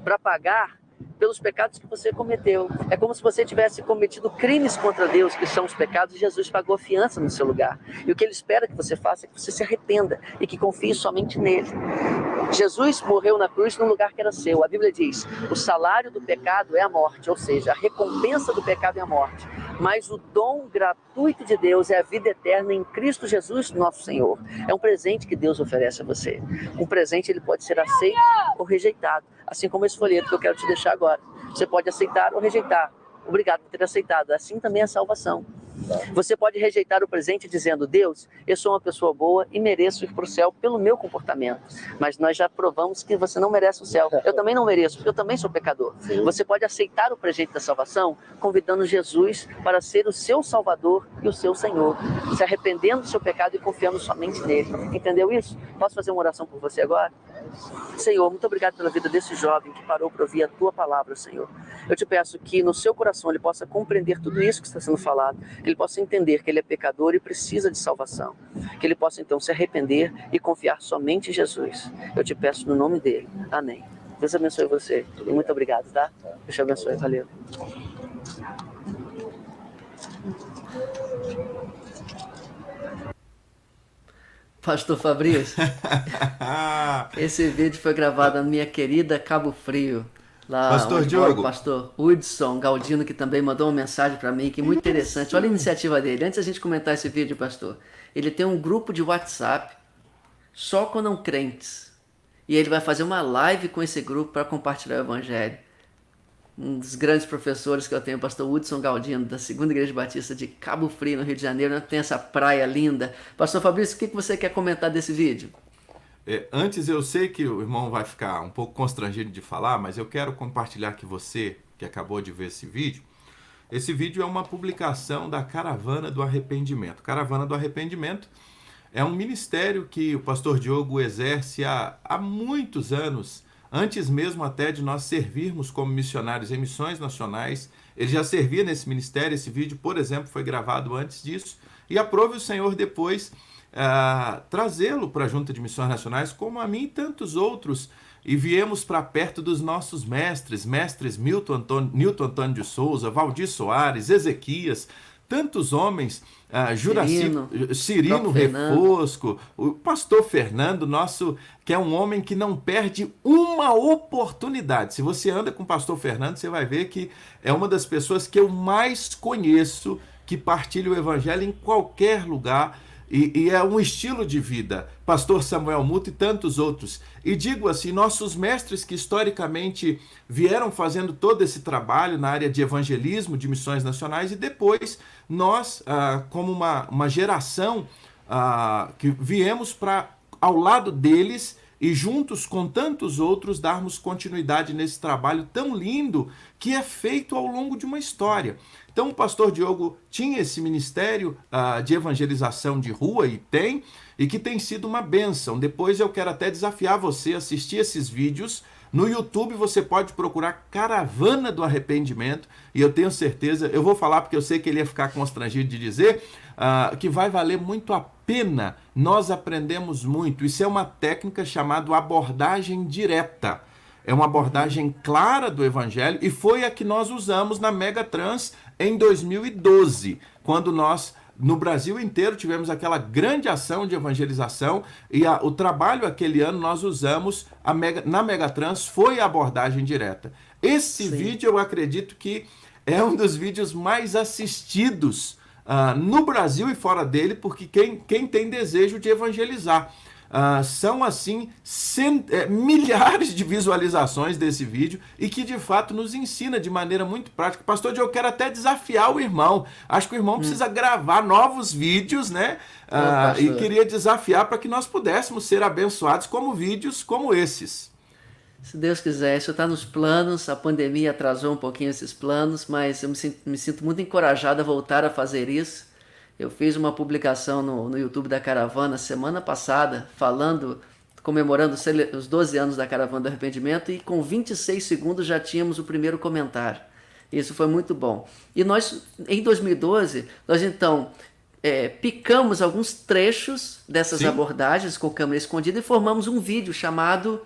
para pagar pelos pecados que você cometeu. É como se você tivesse cometido crimes contra Deus, que são os pecados, e Jesus pagou a fiança no seu lugar. E o que Ele espera que você faça é que você se arrependa e que confie somente nele. Jesus morreu na cruz num lugar que era seu. A Bíblia diz, o salário do pecado é a morte, ou seja, a recompensa do pecado é a morte. Mas o dom gratuito de Deus é a vida eterna em Cristo Jesus, nosso Senhor. É um presente que Deus oferece a você. Um presente, ele pode ser aceito ou rejeitado, assim como esse folheto que eu quero te deixar agora. Você pode aceitar ou rejeitar. Obrigado por ter aceitado. Assim também é a salvação. Você pode rejeitar o presente dizendo, Deus, eu sou uma pessoa boa e mereço ir para o céu pelo meu comportamento. Mas nós já provamos que você não merece o céu. Eu também não mereço, porque eu também sou pecador. Você pode aceitar o presente da salvação convidando Jesus para ser o seu Salvador e o seu Senhor. Se arrependendo do seu pecado e confiando somente nele. Entendeu isso? Posso fazer uma oração por você agora? Senhor, muito obrigado pela vida desse jovem que parou para ouvir a Tua palavra, Senhor. Eu te peço que no seu coração ele possa compreender tudo isso que está sendo falado, que ele possa entender que ele é pecador e precisa de salvação, que ele possa então se arrepender e confiar somente em Jesus. Eu te peço no nome dele. Amém. Deus abençoe você e muito obrigado, tá? Deus te abençoe. Valeu. Pastor Fabrício, esse vídeo foi gravado na minha querida Cabo Frio. Lá Pastor Diogo. O pastor Hudson Galdino, que também mandou uma mensagem para mim, que é muito interessante. Olha a iniciativa dele. Antes da gente comentar esse vídeo, pastor, ele tem um grupo de WhatsApp só com não crentes. E ele vai fazer uma live com esse grupo para compartilhar o evangelho. Um dos grandes professores que eu tenho, o pastor Hudson Galdino, da Segunda Igreja Batista de Cabo Frio, no Rio de Janeiro, tem essa praia linda. Pastor Fabrício, o que você quer comentar desse vídeo? Antes, eu sei que o irmão vai ficar um pouco constrangido de falar, mas eu quero compartilhar que você, que acabou de ver esse vídeo é uma publicação da Caravana do Arrependimento. Caravana do Arrependimento é um ministério que o pastor Diogo exerce há muitos anos, antes mesmo até de nós servirmos como missionários em missões nacionais. Ele já servia nesse ministério. Esse vídeo, por exemplo, foi gravado antes disso. e aprove o Senhor depois trazê-lo para a Junta de Missões Nacionais, como a mim e tantos outros, e viemos para perto dos nossos mestres Newton Antônio de Souza, Valdir Soares, Ezequias, tantos homens, Cirino Refosco, o pastor Fernando, que é um homem que não perde uma oportunidade. Se você anda com o pastor Fernando, você vai ver que é uma das pessoas que eu mais conheço, que partilha o evangelho em qualquer lugar, e é um estilo de vida. Pastor Samuel Muto e tantos outros. E digo assim, nossos mestres que historicamente vieram fazendo todo esse trabalho na área de evangelismo, de missões nacionais, e depois nós, como uma geração que viemos para, ao lado deles, e juntos com tantos outros, darmos continuidade nesse trabalho tão lindo que é feito ao longo de uma história. Então o pastor Diogo tinha esse ministério de evangelização de rua, e que tem sido uma bênção. Depois eu quero até desafiar você a assistir esses vídeos. No YouTube você pode procurar Caravana do Arrependimento, e eu tenho certeza, eu vou falar porque eu sei que ele ia ficar constrangido de dizer, que vai valer muito a pena. Nós aprendemos muito. Isso é uma técnica chamada abordagem direta. É uma abordagem clara do Evangelho, e foi a que nós usamos na Megatrans em 2012, quando nós, no Brasil inteiro, tivemos aquela grande ação de evangelização, e o trabalho aquele ano nós usamos, na Megatrans, foi a abordagem direta. Esse vídeo eu acredito que é um dos vídeos mais assistidos no Brasil e fora dele, porque quem tem desejo de evangelizar. São assim milhares de visualizações desse vídeo, e que de fato nos ensina de maneira muito prática. Pastor, eu quero até desafiar o irmão. Acho que o irmão precisa gravar novos vídeos, né? E queria desafiar para que nós pudéssemos ser abençoados como vídeos como esses. Se Deus quiser, isso está nos planos. A pandemia atrasou um pouquinho esses planos, mas eu me sinto muito encorajado a voltar a fazer isso. Eu fiz uma publicação no YouTube da Caravana semana passada, comemorando os 12 anos da Caravana do Arrependimento, e com 26 segundos já tínhamos o primeiro comentário. Isso foi muito bom. E nós, em 2012, nós então picamos alguns trechos dessas abordagens com câmera escondida e formamos um vídeo chamado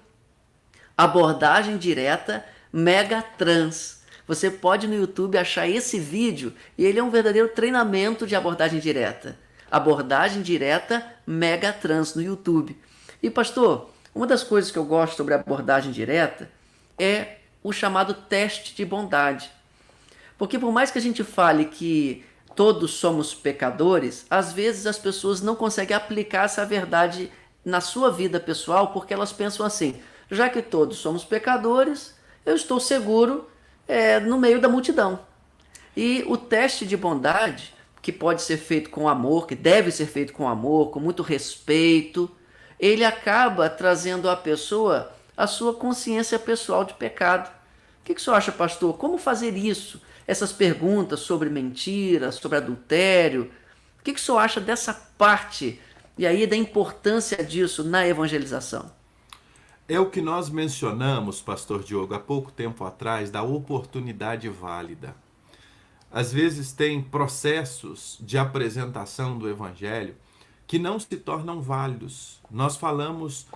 Abordagem Direta Megatrans. Você pode no YouTube achar esse vídeo, e ele é um verdadeiro treinamento de abordagem direta. Abordagem Direta Megatrans no YouTube. E pastor, uma das coisas que eu gosto sobre a abordagem direta é o chamado teste de bondade. Porque por mais que a gente fale que todos somos pecadores, às vezes as pessoas não conseguem aplicar essa verdade na sua vida pessoal, porque elas pensam assim: já que todos somos pecadores, eu estou seguro no meio da multidão. E o teste de bondade, que pode ser feito com amor, que deve ser feito com amor, com muito respeito, ele acaba trazendo à pessoa a sua consciência pessoal de pecado. O que o senhor acha, pastor? Como fazer isso? Essas perguntas sobre mentira, sobre adultério. O que o senhor acha dessa parte, e aí da importância disso na evangelização? É o que nós mencionamos, pastor Diogo, há pouco tempo atrás, da oportunidade válida. Às vezes tem processos de apresentação do evangelho que não se tornam válidos. Nós falamos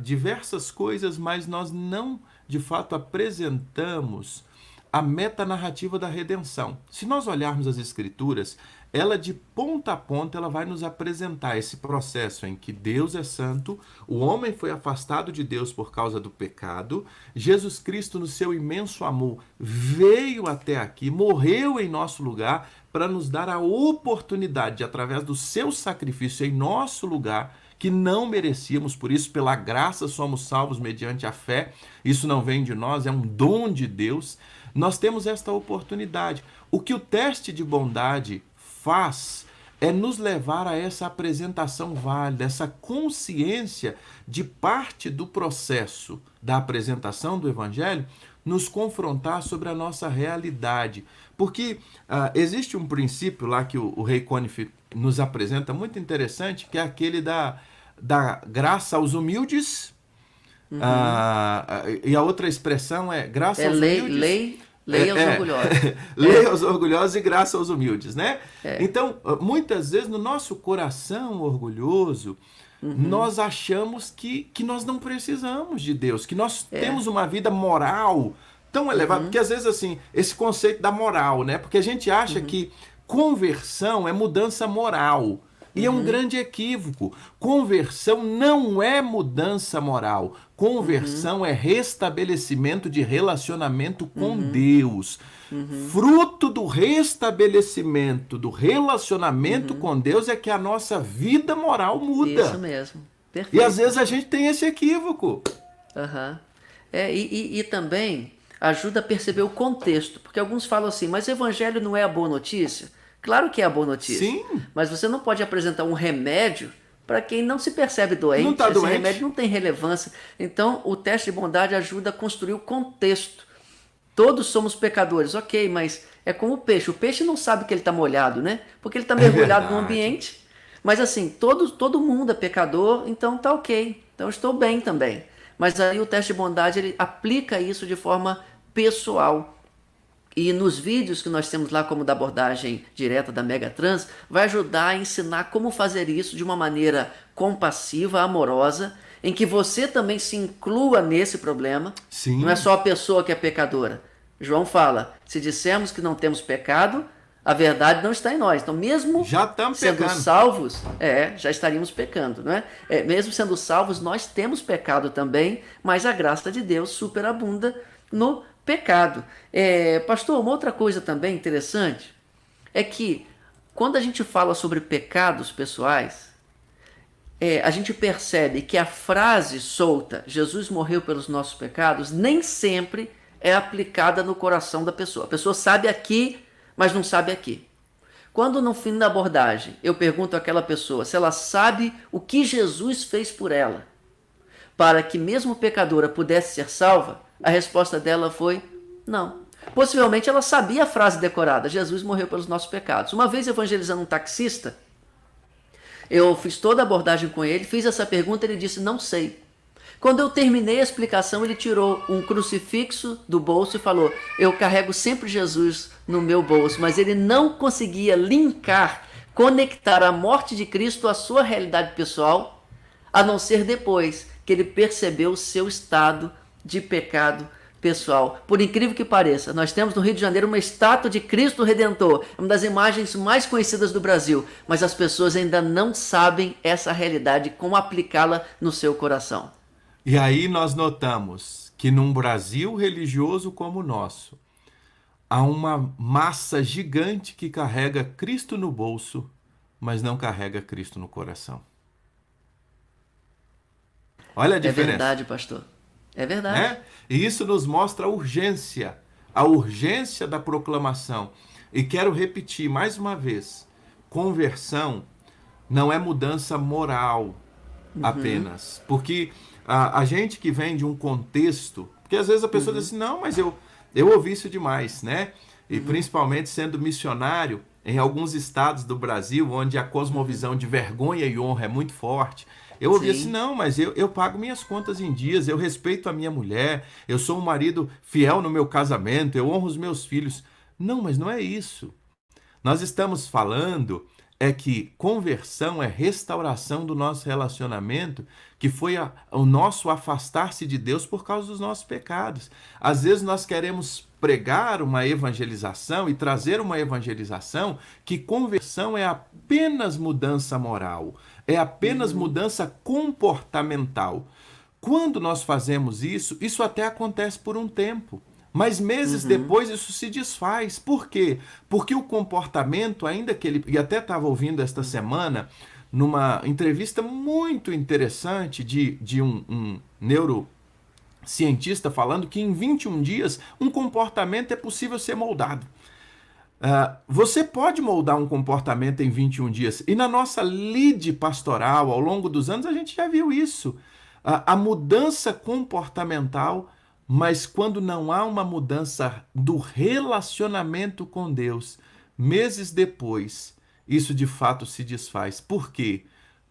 diversas coisas, mas nós não, de fato, apresentamos a metanarrativa da redenção. Se nós olharmos as Escrituras, ela de ponta a ponta ela vai nos apresentar esse processo em que Deus é santo, o homem foi afastado de Deus por causa do pecado, Jesus Cristo, no seu imenso amor, veio até aqui, morreu em nosso lugar para nos dar a oportunidade de, através do seu sacrifício em nosso lugar, que não merecíamos, por isso, pela graça, somos salvos mediante a fé. Isso não vem de nós, é um dom de Deus. Nós temos esta oportunidade. O que o teste de bondade faz é nos levar a essa apresentação válida, essa consciência de parte do processo da apresentação do Evangelho, nos confrontar sobre a nossa realidade. Porque existe um princípio lá que o Rei Conif nos apresenta, muito interessante, que é aquele da graça aos humildes, e a outra expressão é graça aos humildes. Leia os orgulhosos. Leia os orgulhosos e graça aos humildes, né? É. Então, muitas vezes no nosso coração orgulhoso, nós achamos que nós não precisamos de Deus, que nós temos uma vida moral tão elevada, porque às vezes assim, esse conceito da moral, né? Porque a gente acha que conversão é mudança moral. E é um grande equívoco. Conversão não é mudança moral. Conversão é restabelecimento de relacionamento com Deus. Fruto do restabelecimento do relacionamento com Deus é que a nossa vida moral muda. Isso mesmo. E Perfeito. às vezes a gente tem esse equívoco. Aham. E também ajuda a perceber o contexto, porque alguns falam assim, mas o evangelho não é a boa notícia? Claro que é a boa notícia. Sim. Mas você não pode apresentar um remédio para quem não se percebe doente. Não tá Esse doente. remédio não tem relevância. Então, o teste de bondade ajuda a construir o contexto. Todos somos pecadores, ok, mas é como o peixe. O peixe não sabe que ele está molhado, né? Porque ele está mergulhado no verdade. ambiente. Mas assim, todo mundo é pecador, então tá ok. Então eu estou bem também. Mas aí o teste de bondade, ele aplica isso de forma pessoal. E nos vídeos que nós temos lá, como da abordagem direta da Megatrans, vai ajudar a ensinar como fazer isso de uma maneira compassiva, amorosa, em que você também se inclua nesse problema. Sim. Não é só a pessoa que é pecadora. João fala, se dissermos que não temos pecado, a verdade não está em nós. Então, mesmo Já estamos sendo pecando. salvos, já estaríamos pecando, não é? Mesmo sendo salvos, nós temos pecado também, mas a graça de Deus superabunda no pecado. Pastor, uma outra coisa também interessante é que quando a gente fala sobre pecados pessoais, a gente percebe que a frase solta, Jesus morreu pelos nossos pecados, nem sempre é aplicada no coração da pessoa. A pessoa sabe aqui, mas não sabe aqui. Quando no fim da abordagem eu pergunto àquela pessoa se ela sabe o que Jesus fez por ela, para que mesmo pecadora pudesse ser salva, a resposta dela foi não. Possivelmente ela sabia a frase decorada, Jesus morreu pelos nossos pecados. Uma vez evangelizando um taxista, eu fiz toda a abordagem com ele, fiz essa pergunta, ele disse, não sei. Quando eu terminei a explicação, ele tirou um crucifixo do bolso e falou, eu carrego sempre Jesus no meu bolso, mas ele não conseguia conectar a morte de Cristo à sua realidade pessoal, a não ser depois que ele percebeu o seu estado de pecado pessoal. Por incrível que pareça, nós temos no Rio de Janeiro uma estátua de Cristo Redentor, uma das imagens mais conhecidas do Brasil, mas as pessoas ainda não sabem essa realidade, como aplicá-la no seu coração. E aí nós notamos que num Brasil religioso como o nosso, há uma massa gigante que carrega Cristo no bolso, mas não carrega Cristo no coração. Olha a diferença. É verdade, pastor. É verdade. Né? E isso nos mostra a urgência da proclamação. E quero repetir mais uma vez, conversão não é mudança moral apenas, porque a gente que vem de um contexto, porque às vezes a pessoa diz assim, não, mas eu ouvi isso demais, né? E principalmente sendo missionário em alguns estados do Brasil, onde a cosmovisão de vergonha e honra é muito forte, eu ouvi assim, não, mas eu pago minhas contas em dias, eu respeito a minha mulher, eu sou um marido fiel no meu casamento, eu honro os meus filhos. Não, mas não é isso. Nós estamos falando que conversão é restauração do nosso relacionamento, que foi o nosso afastar-se de Deus por causa dos nossos pecados. Às vezes nós queremos pregar uma evangelização e trazer uma evangelização que conversão é apenas mudança moral, é apenas mudança comportamental. Quando nós fazemos isso, isso até acontece por um tempo. Mas meses depois isso se desfaz. Por quê? Porque o comportamento, ainda que ele... E até estava ouvindo esta semana, numa entrevista muito interessante de um neurocientista falando que em 21 dias um comportamento é possível ser moldado. Você pode moldar um comportamento em 21 dias. E na nossa lide pastoral, ao longo dos anos, a gente já viu isso. A mudança comportamental... Mas quando não há uma mudança do relacionamento com Deus, meses depois, isso de fato se desfaz. Por quê?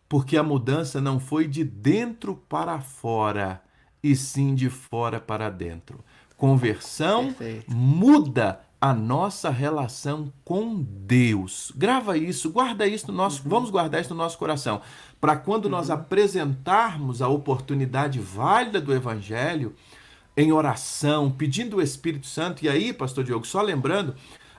Porque a mudança não foi de dentro para fora, e sim de fora para dentro. Conversão Perfeito. muda a nossa relação com Deus. Grava isso, guarda isso no nosso, vamos guardar isso no nosso coração, para quando nós apresentarmos a oportunidade válida do Evangelho em oração, pedindo o Espírito Santo. E aí, pastor Diogo, só lembrando,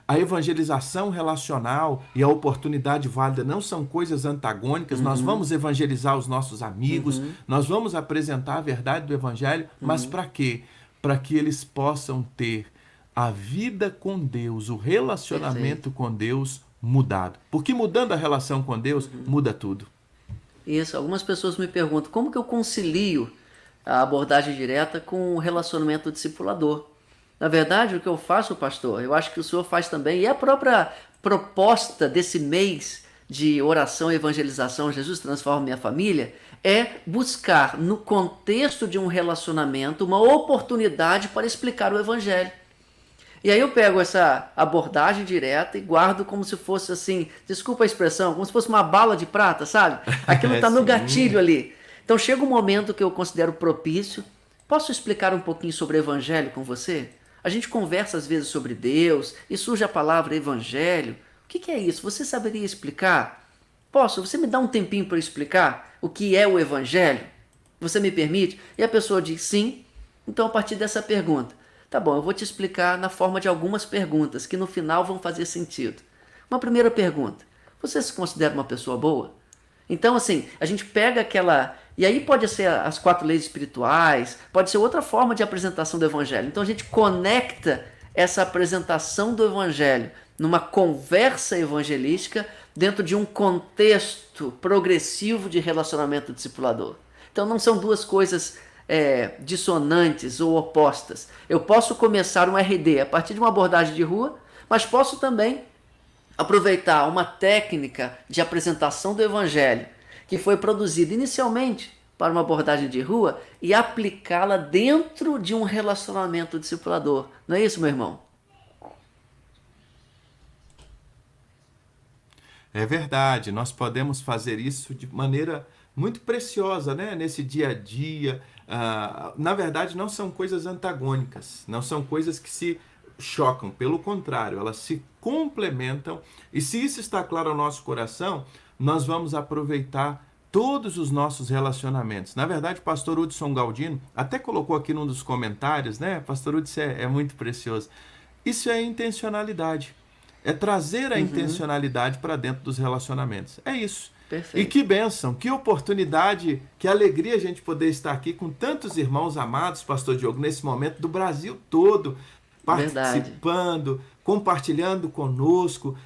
a evangelização relacional e a oportunidade válida não são coisas antagônicas. Nós vamos evangelizar os nossos amigos, nós vamos apresentar a verdade do Evangelho, mas para quê? Para que eles possam ter a vida com Deus, o relacionamento com Deus mudado. Porque mudando a relação com Deus, muda tudo. Isso, algumas pessoas me perguntam como que eu concilio a abordagem direta com o relacionamento discipulador. Na verdade, o que eu faço, pastor, eu acho que o senhor faz também, e a própria proposta desse mês de oração e evangelização, Jesus Transforma Minha Família, é buscar, no contexto de um relacionamento, uma oportunidade para explicar o Evangelho. E aí eu pego essa abordagem direta e guardo como se fosse assim, desculpa a expressão, como se fosse uma bala de prata, sabe? Aquilo está no gatilho ali. Então chega um momento que eu considero propício. Posso explicar um pouquinho sobre o Evangelho com você? A gente conversa às vezes sobre Deus e surge a palavra Evangelho. O que é isso? Você saberia explicar? Posso? Você me dá um tempinho para explicar o que é o Evangelho? Você me permite? E a pessoa diz sim. Então a partir dessa pergunta, tá bom, eu vou te explicar na forma de algumas perguntas que no final vão fazer sentido. Uma primeira pergunta, você se considera uma pessoa boa? Então assim, a gente pega aquela... E aí pode ser as 4 leis espirituais, pode ser outra forma de apresentação do Evangelho. Então a gente conecta essa apresentação do Evangelho numa conversa evangelística dentro de um contexto progressivo de relacionamento discipulador. Então não são duas coisas dissonantes ou opostas. Eu posso começar um RD a partir de uma abordagem de rua, mas posso também aproveitar uma técnica de apresentação do Evangelho que foi produzida inicialmente para uma abordagem de rua e aplicá-la dentro de um relacionamento discipulador. Não é isso, meu irmão? É verdade, nós podemos fazer isso de maneira muito preciosa, né? Nesse dia a dia. Na verdade, não são coisas antagônicas, não são coisas que se chocam, pelo contrário, elas se complementam. E se isso está claro ao nosso coração, nós vamos aproveitar todos os nossos relacionamentos. Na verdade, o pastor Hudson Galdino até colocou aqui num dos comentários, né? Pastor Hudson é muito precioso. Isso é intencionalidade. É trazer a intencionalidade para dentro dos relacionamentos. É isso. Perfeito. E que bênção, que oportunidade, que alegria a gente poder estar aqui com tantos irmãos amados, pastor Diogo, nesse momento do Brasil todo, participando, compartilhando conosco,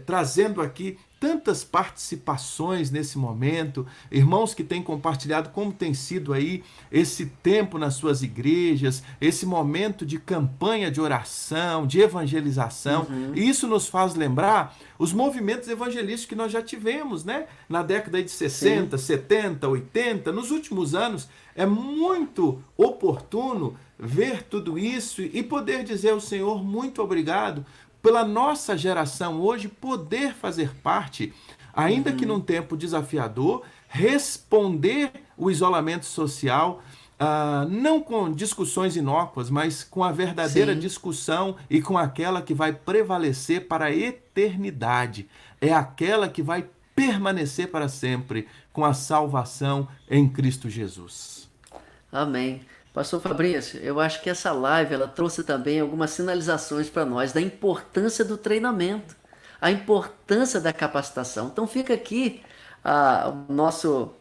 trazendo aqui tantas participações nesse momento, irmãos que têm compartilhado como tem sido aí esse tempo nas suas igrejas, esse momento de campanha de oração, de evangelização, e isso nos faz lembrar os movimentos evangelísticos que nós já tivemos, né? Na década de 60, 70, 80, nos últimos anos. É muito oportuno ver tudo isso e poder dizer ao Senhor muito obrigado pela nossa geração hoje poder fazer parte, ainda que num tempo desafiador, responder o isolamento social, não com discussões inócuas, mas com a verdadeira discussão e com aquela que vai prevalecer para a eternidade. É aquela que vai permanecer para sempre com a salvação em Cristo Jesus. Amém. Pastor Fabrício, eu acho que essa live ela trouxe também algumas sinalizações para nós da importância do treinamento, a importância da capacitação. Então fica aqui o nosso,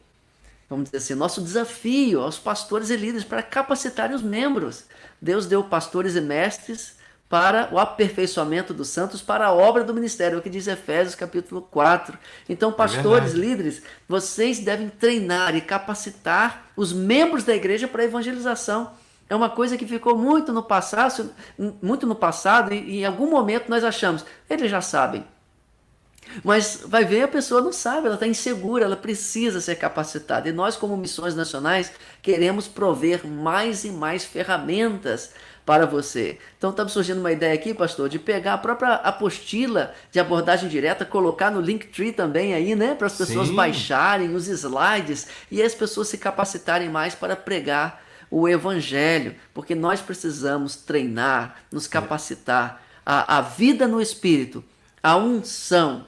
vamos dizer assim, nosso desafio aos pastores e líderes para capacitarem os membros. Deus deu pastores e mestres para o aperfeiçoamento dos santos, para a obra do ministério, é o que diz Efésios capítulo 4. Então, pastores, líderes, vocês devem treinar e capacitar os membros da igreja para a evangelização. É uma coisa que ficou muito no passado e em algum momento nós achamos, eles já sabem. Mas vai ver, a pessoa não sabe, ela está insegura, ela precisa ser capacitada. E nós, como Missões Nacionais, queremos prover mais e mais ferramentas para você. Então está surgindo uma ideia aqui, pastor, de pegar a própria apostila de abordagem direta, colocar no Linktree também aí, né? Para as pessoas baixarem os slides e as pessoas se capacitarem mais para pregar o Evangelho, porque nós precisamos treinar, nos capacitar. A vida no Espírito, a unção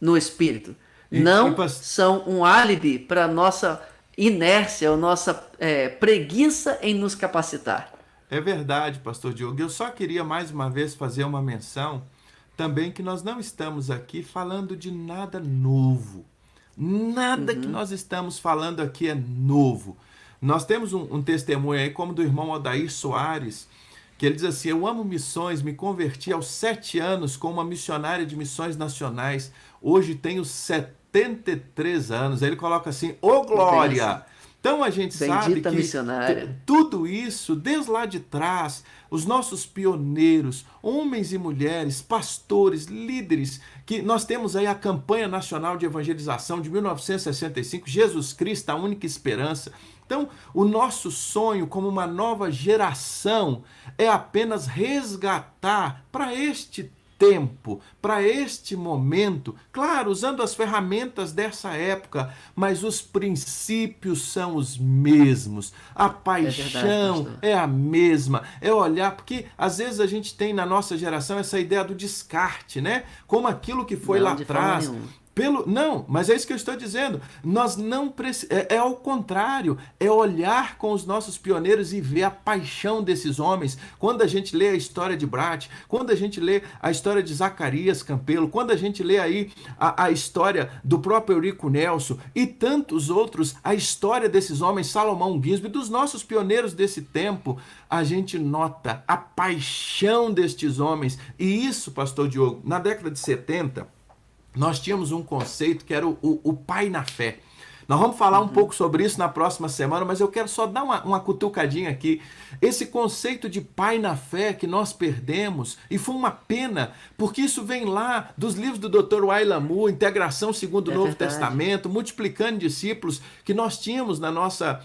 no Espírito, não são um álibi para a nossa inércia, a nossa preguiça em nos capacitar. É verdade, pastor Diogo. Eu só queria mais uma vez fazer uma menção também que nós não estamos aqui falando de nada novo. Nada que nós estamos falando aqui é novo. Nós temos um testemunho aí, como do irmão Odair Soares, que ele diz assim: eu amo missões, me converti aos 7 anos como uma missionária de missões nacionais. Hoje tenho 73 anos. Aí ele coloca assim: ô glória! Então a gente sabe que missionária. Tudo isso, desde lá de trás, os nossos pioneiros, homens e mulheres, pastores, líderes, que nós temos aí a campanha nacional de evangelização de 1965, Jesus Cristo, a única esperança. Então, o nosso sonho como uma nova geração é apenas resgatar para este tempo, para este momento, claro, usando as ferramentas dessa época, mas os princípios são os mesmos, a paixão é a mesma, é olhar, porque às vezes a gente tem na nossa geração essa ideia do descarte, né? Como aquilo que foi lá atrás. Não, mas é isso que eu estou dizendo. Nós não precisamos. É ao contrário. É olhar com os nossos pioneiros e ver a paixão desses homens. Quando a gente lê a história de Brat, quando a gente lê a história de Zacarias Campelo, quando a gente lê aí a história do próprio Eurico Nelson e tantos outros, a história desses homens, Salomão Guisbo e dos nossos pioneiros desse tempo, a gente nota a paixão destes homens. E isso, pastor Diogo, na década de 70, nós tínhamos um conceito que era o pai na fé. Nós vamos falar um pouco sobre isso na próxima semana, mas eu quero só dar uma cutucadinha aqui. Esse conceito de pai na fé que nós perdemos, e foi uma pena, porque isso vem lá dos livros do Dr. Wayland Moore, Integração segundo o Novo Testamento, Multiplicando Discípulos, que nós tínhamos na nossa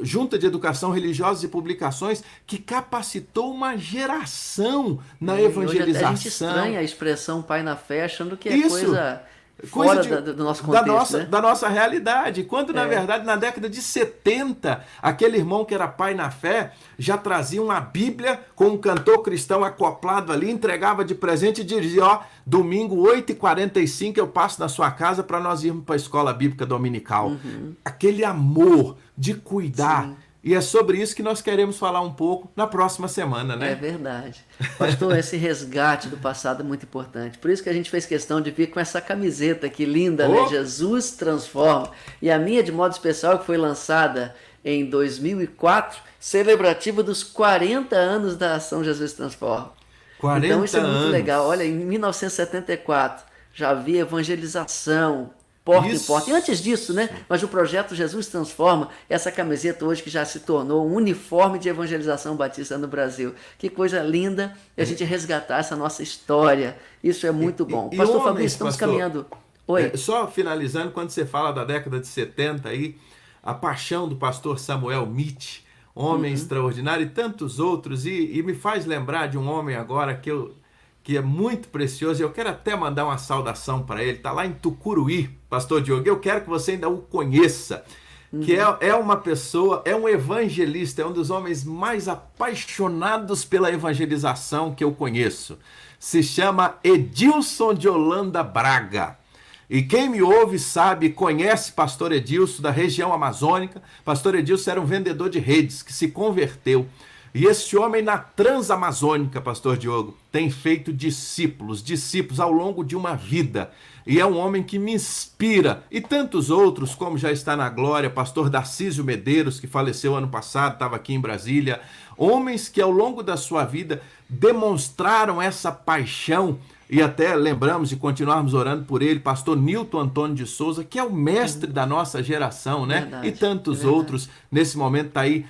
Junta de Educação Religiosa e Publicações, que capacitou uma geração na evangelização. Hoje a gente estranha a expressão pai na fé, achando que é coisa fora do nosso contexto, da nossa realidade, quando na verdade na década de 70, aquele irmão que era pai na fé já trazia uma Bíblia com um cantor cristão acoplado ali, entregava de presente e dizia: ó, domingo 8h45 eu passo na sua casa para nós irmos para a escola bíblica dominical. Aquele amor de cuidar. Sim. E é sobre isso que nós queremos falar um pouco na próxima semana, né? É verdade. Pastor, esse resgate do passado é muito importante. Por isso que a gente fez questão de vir com essa camiseta aqui linda, né? Jesus Transforma. E a minha, de modo especial, que foi lançada em 2004, celebrativa dos 40 anos da ação Jesus Transforma. 40 então isso é muito anos. legal. Olha, em 1974 já havia evangelização, porta em porta. E antes disso, né? Mas o projeto Jesus Transforma, essa camiseta hoje que já se tornou um uniforme de evangelização batista no Brasil. Que coisa linda a gente resgatar essa nossa história. Isso é muito bom. Pastor Fabrício, estamos caminhando. Oi. Só finalizando, quando você fala da década de 70 aí, a paixão do pastor Samuel Mitch, homem extraordinário, e tantos outros, e me faz lembrar de um homem agora que é muito precioso, e eu quero até mandar uma saudação para ele, está lá em Tucuruí, pastor Diogo, eu quero que você ainda o conheça, que é uma pessoa, é um evangelista, é um dos homens mais apaixonados pela evangelização que eu conheço. Se chama Edilson de Holanda Braga. E quem me ouve sabe, conhece pastor Edilson da região amazônica. Pastor Edilson era um vendedor de redes que se converteu. E esse homem na Transamazônica, pastor Diogo, tem feito discípulos ao longo de uma vida. E é um homem que me inspira. E tantos outros, como já está na glória, pastor Darcísio Medeiros, que faleceu ano passado, estava aqui em Brasília. Homens que ao longo da sua vida demonstraram essa paixão. E até lembramos de continuarmos orando por ele, pastor Nilton Antônio de Souza, que é o mestre da nossa geração, né? Verdade, e tantos outros, nesse momento está aí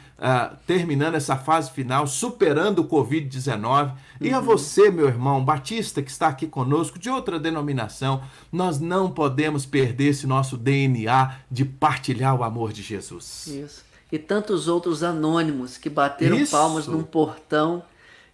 terminando essa fase final, superando o Covid-19. E a você, meu irmão batista, que está aqui conosco, de outra denominação, nós não podemos perder esse nosso DNA de partilhar o amor de Jesus. Isso. E tantos outros anônimos que bateram palmas num portão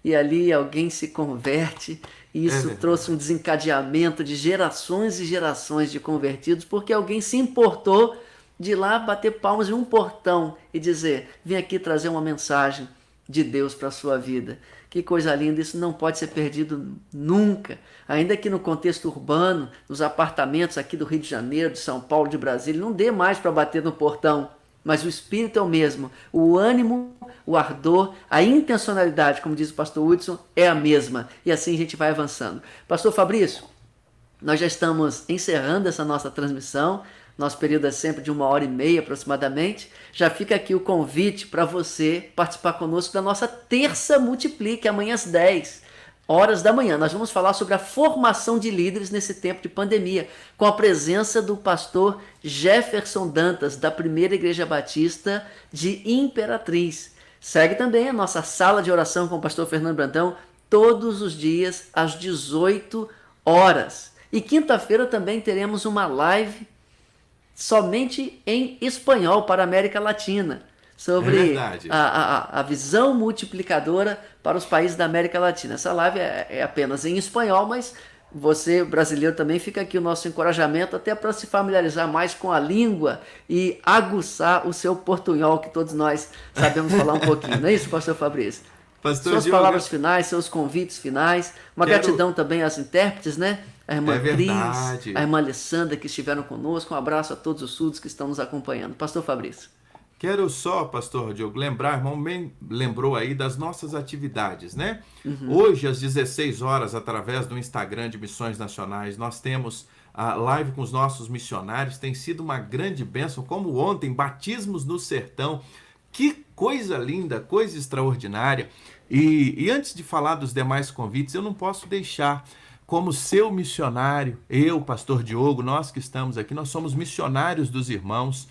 e ali alguém se converte. E isso trouxe um desencadeamento de gerações e gerações de convertidos, porque alguém se importou de ir lá bater palmas em um portão e dizer: vim aqui trazer uma mensagem de Deus para a sua vida. Que coisa linda, isso não pode ser perdido nunca. Ainda que no contexto urbano, nos apartamentos aqui do Rio de Janeiro, de São Paulo, de Brasília, não dê mais para bater no portão, mas o espírito é o mesmo, o ânimo, o ardor, a intencionalidade, como diz o pastor Hudson, é a mesma, e assim a gente vai avançando. Pastor Fabrício, nós já estamos encerrando essa nossa transmissão. Nosso período é sempre de 1h30 aproximadamente. Já fica aqui o convite para você participar conosco da nossa terça Multiplique, amanhã às 10 horas da manhã. Nós vamos falar sobre a formação de líderes nesse tempo de pandemia, com a presença do pastor Jefferson Dantas, da Primeira Igreja Batista de Imperatriz. Segue também a nossa sala de oração com o pastor Fernando Brandão, todos os dias às 18 horas. E quinta-feira também teremos uma live somente em espanhol para a América Latina, sobre a visão multiplicadora para os países da América Latina. Essa live é apenas em espanhol, mas você, brasileiro, também fica aqui o nosso encorajamento até para se familiarizar mais com a língua e aguçar o seu portunhol, que todos nós sabemos falar um pouquinho. Não é isso, pastor Fabrício? Pastor Suas Diogo, palavras finais, seus convites finais, uma gratidão também às intérpretes, né? A irmã Cris, a irmã Alessandra, que estiveram conosco. Um abraço a todos os surdos que estão nos acompanhando. Pastor Fabrício. Quero só, pastor Diogo, lembrar, irmão, bem lembrou aí das nossas atividades, né? Hoje, às 16 horas, através do Instagram de Missões Nacionais, nós temos a live com os nossos missionários. Tem sido uma grande bênção, como ontem, batismos no sertão. Que coisa linda, coisa extraordinária. E antes de falar dos demais convites, eu não posso deixar, como seu missionário, eu, pastor Diogo, nós que estamos aqui, nós somos missionários dos irmãos,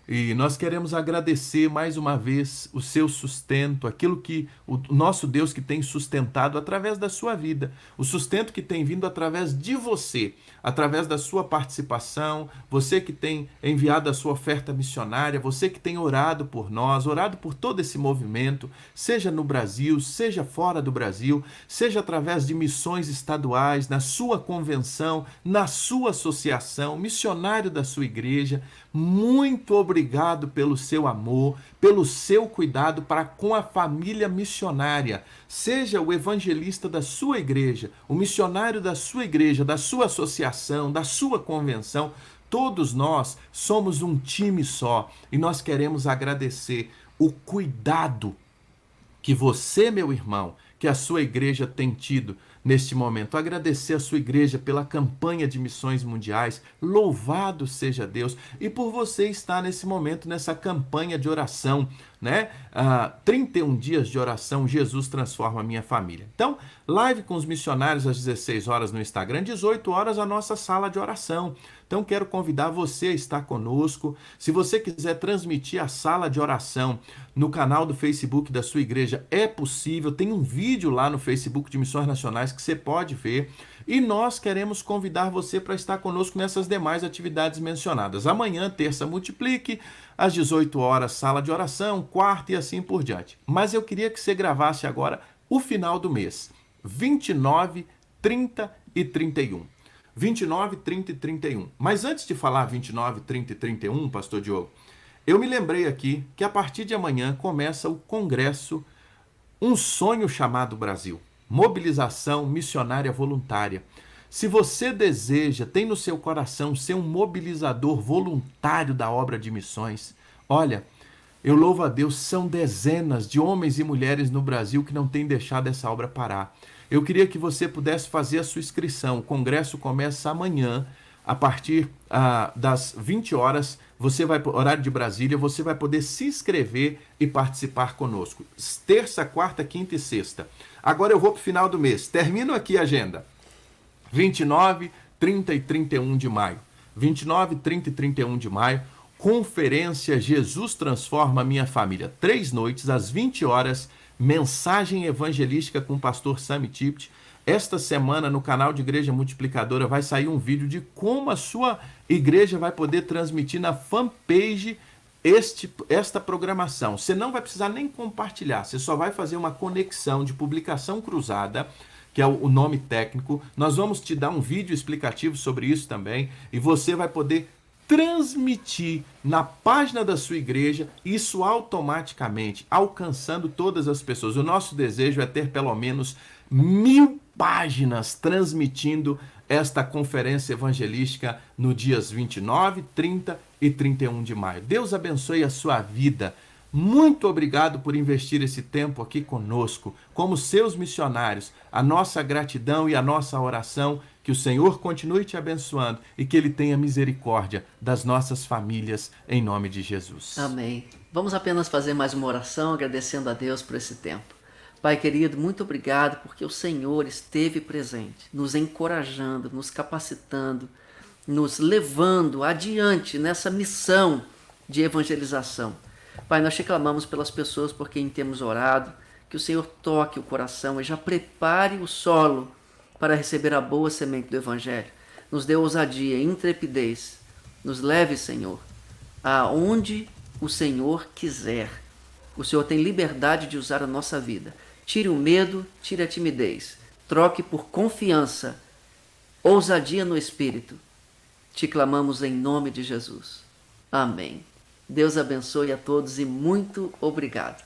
e nós queremos agradecer mais uma vez o seu sustento, aquilo que o nosso Deus que tem sustentado através da sua vida, o sustento que tem vindo através de você, através da sua participação, você que tem enviado a sua oferta missionária, você que tem orado por nós, orado por todo esse movimento, seja no Brasil, seja fora do Brasil, seja através de missões estaduais, na sua convenção, na sua associação, missionário da sua igreja. Muito obrigado pelo seu amor, pelo seu cuidado para com a família missionária. Seja o evangelista da sua igreja, o missionário da sua igreja, da sua associação, da sua convenção. Todos nós somos um time só e nós queremos agradecer o cuidado que você, meu irmão, que a sua igreja tem tido neste momento. Agradecer a sua igreja pela campanha de missões mundiais. Louvado seja Deus. E por você estar nesse momento, nessa campanha de oração, né? 31 dias de oração, Jesus transforma a minha família. Então, live com os missionários às 16 horas no Instagram, 18 horas a nossa sala de oração. Então, quero convidar você a estar conosco. Se você quiser transmitir a sala de oração no canal do Facebook da sua igreja, é possível. Tem um vídeo lá no Facebook de Missões Nacionais que você pode ver. E nós queremos convidar você para estar conosco nessas demais atividades mencionadas. Amanhã, terça, Multiplique, às 18 horas, sala de oração, quarta e assim por diante. Mas eu queria que você gravasse agora o final do mês, 29, 30 e 31. 29, 30 e 31. Mas antes de falar 29, 30 e 31, pastor Diogo, eu me lembrei aqui que a partir de amanhã começa o congresso Um Sonho Chamado Brasil. Mobilização missionária voluntária. Se você deseja, tem no seu coração ser um mobilizador voluntário da obra de missões, olha, eu louvo a Deus, são dezenas de homens e mulheres no Brasil que não têm deixado essa obra parar. Eu queria que você pudesse fazer a sua inscrição. O congresso começa amanhã, a partir das 20 horas, horário de Brasília, você vai poder se inscrever e participar conosco. Terça, quarta, quinta e sexta. Agora eu vou para o final do mês. Termino aqui a agenda. 29, 30 e 31 de maio. 29, 30 e 31 de maio. Conferência Jesus Transforma a Minha Família. 3 noites, às 20 horas. Mensagem evangelística com o pastor Sami Tipt. Esta semana, no canal de Igreja Multiplicadora, vai sair um vídeo de como a sua igreja vai poder transmitir na fanpage esta programação. Você não vai precisar nem compartilhar, você só vai fazer uma conexão de publicação cruzada, que é o nome técnico. Nós vamos te dar um vídeo explicativo sobre isso também, e você vai poder transmitir na página da sua igreja, isso automaticamente, alcançando todas as pessoas. O nosso desejo é ter pelo menos 1000 páginas transmitindo esta conferência evangelística no dias 29, 30 e 31 de maio. Deus abençoe a sua vida. Muito obrigado por investir esse tempo aqui conosco, como seus missionários. A nossa gratidão e a nossa oração, que o Senhor continue te abençoando e que Ele tenha misericórdia das nossas famílias, em nome de Jesus. Amém. Vamos apenas fazer mais uma oração, agradecendo a Deus por esse tempo. Pai querido, muito obrigado porque o Senhor esteve presente, nos encorajando, nos capacitando, nos levando adiante nessa missão de evangelização. Pai, nós te clamamos pelas pessoas por quem temos orado, que o Senhor toque o coração e já prepare o solo para receber a boa semente do Evangelho. Nos dê ousadia, intrepidez. Nos leve, Senhor, aonde o Senhor quiser. O Senhor tem liberdade de usar a nossa vida. Tire o medo, tire a timidez. Troque por confiança, ousadia no Espírito. Te clamamos em nome de Jesus. Amém. Deus abençoe a todos e muito obrigado.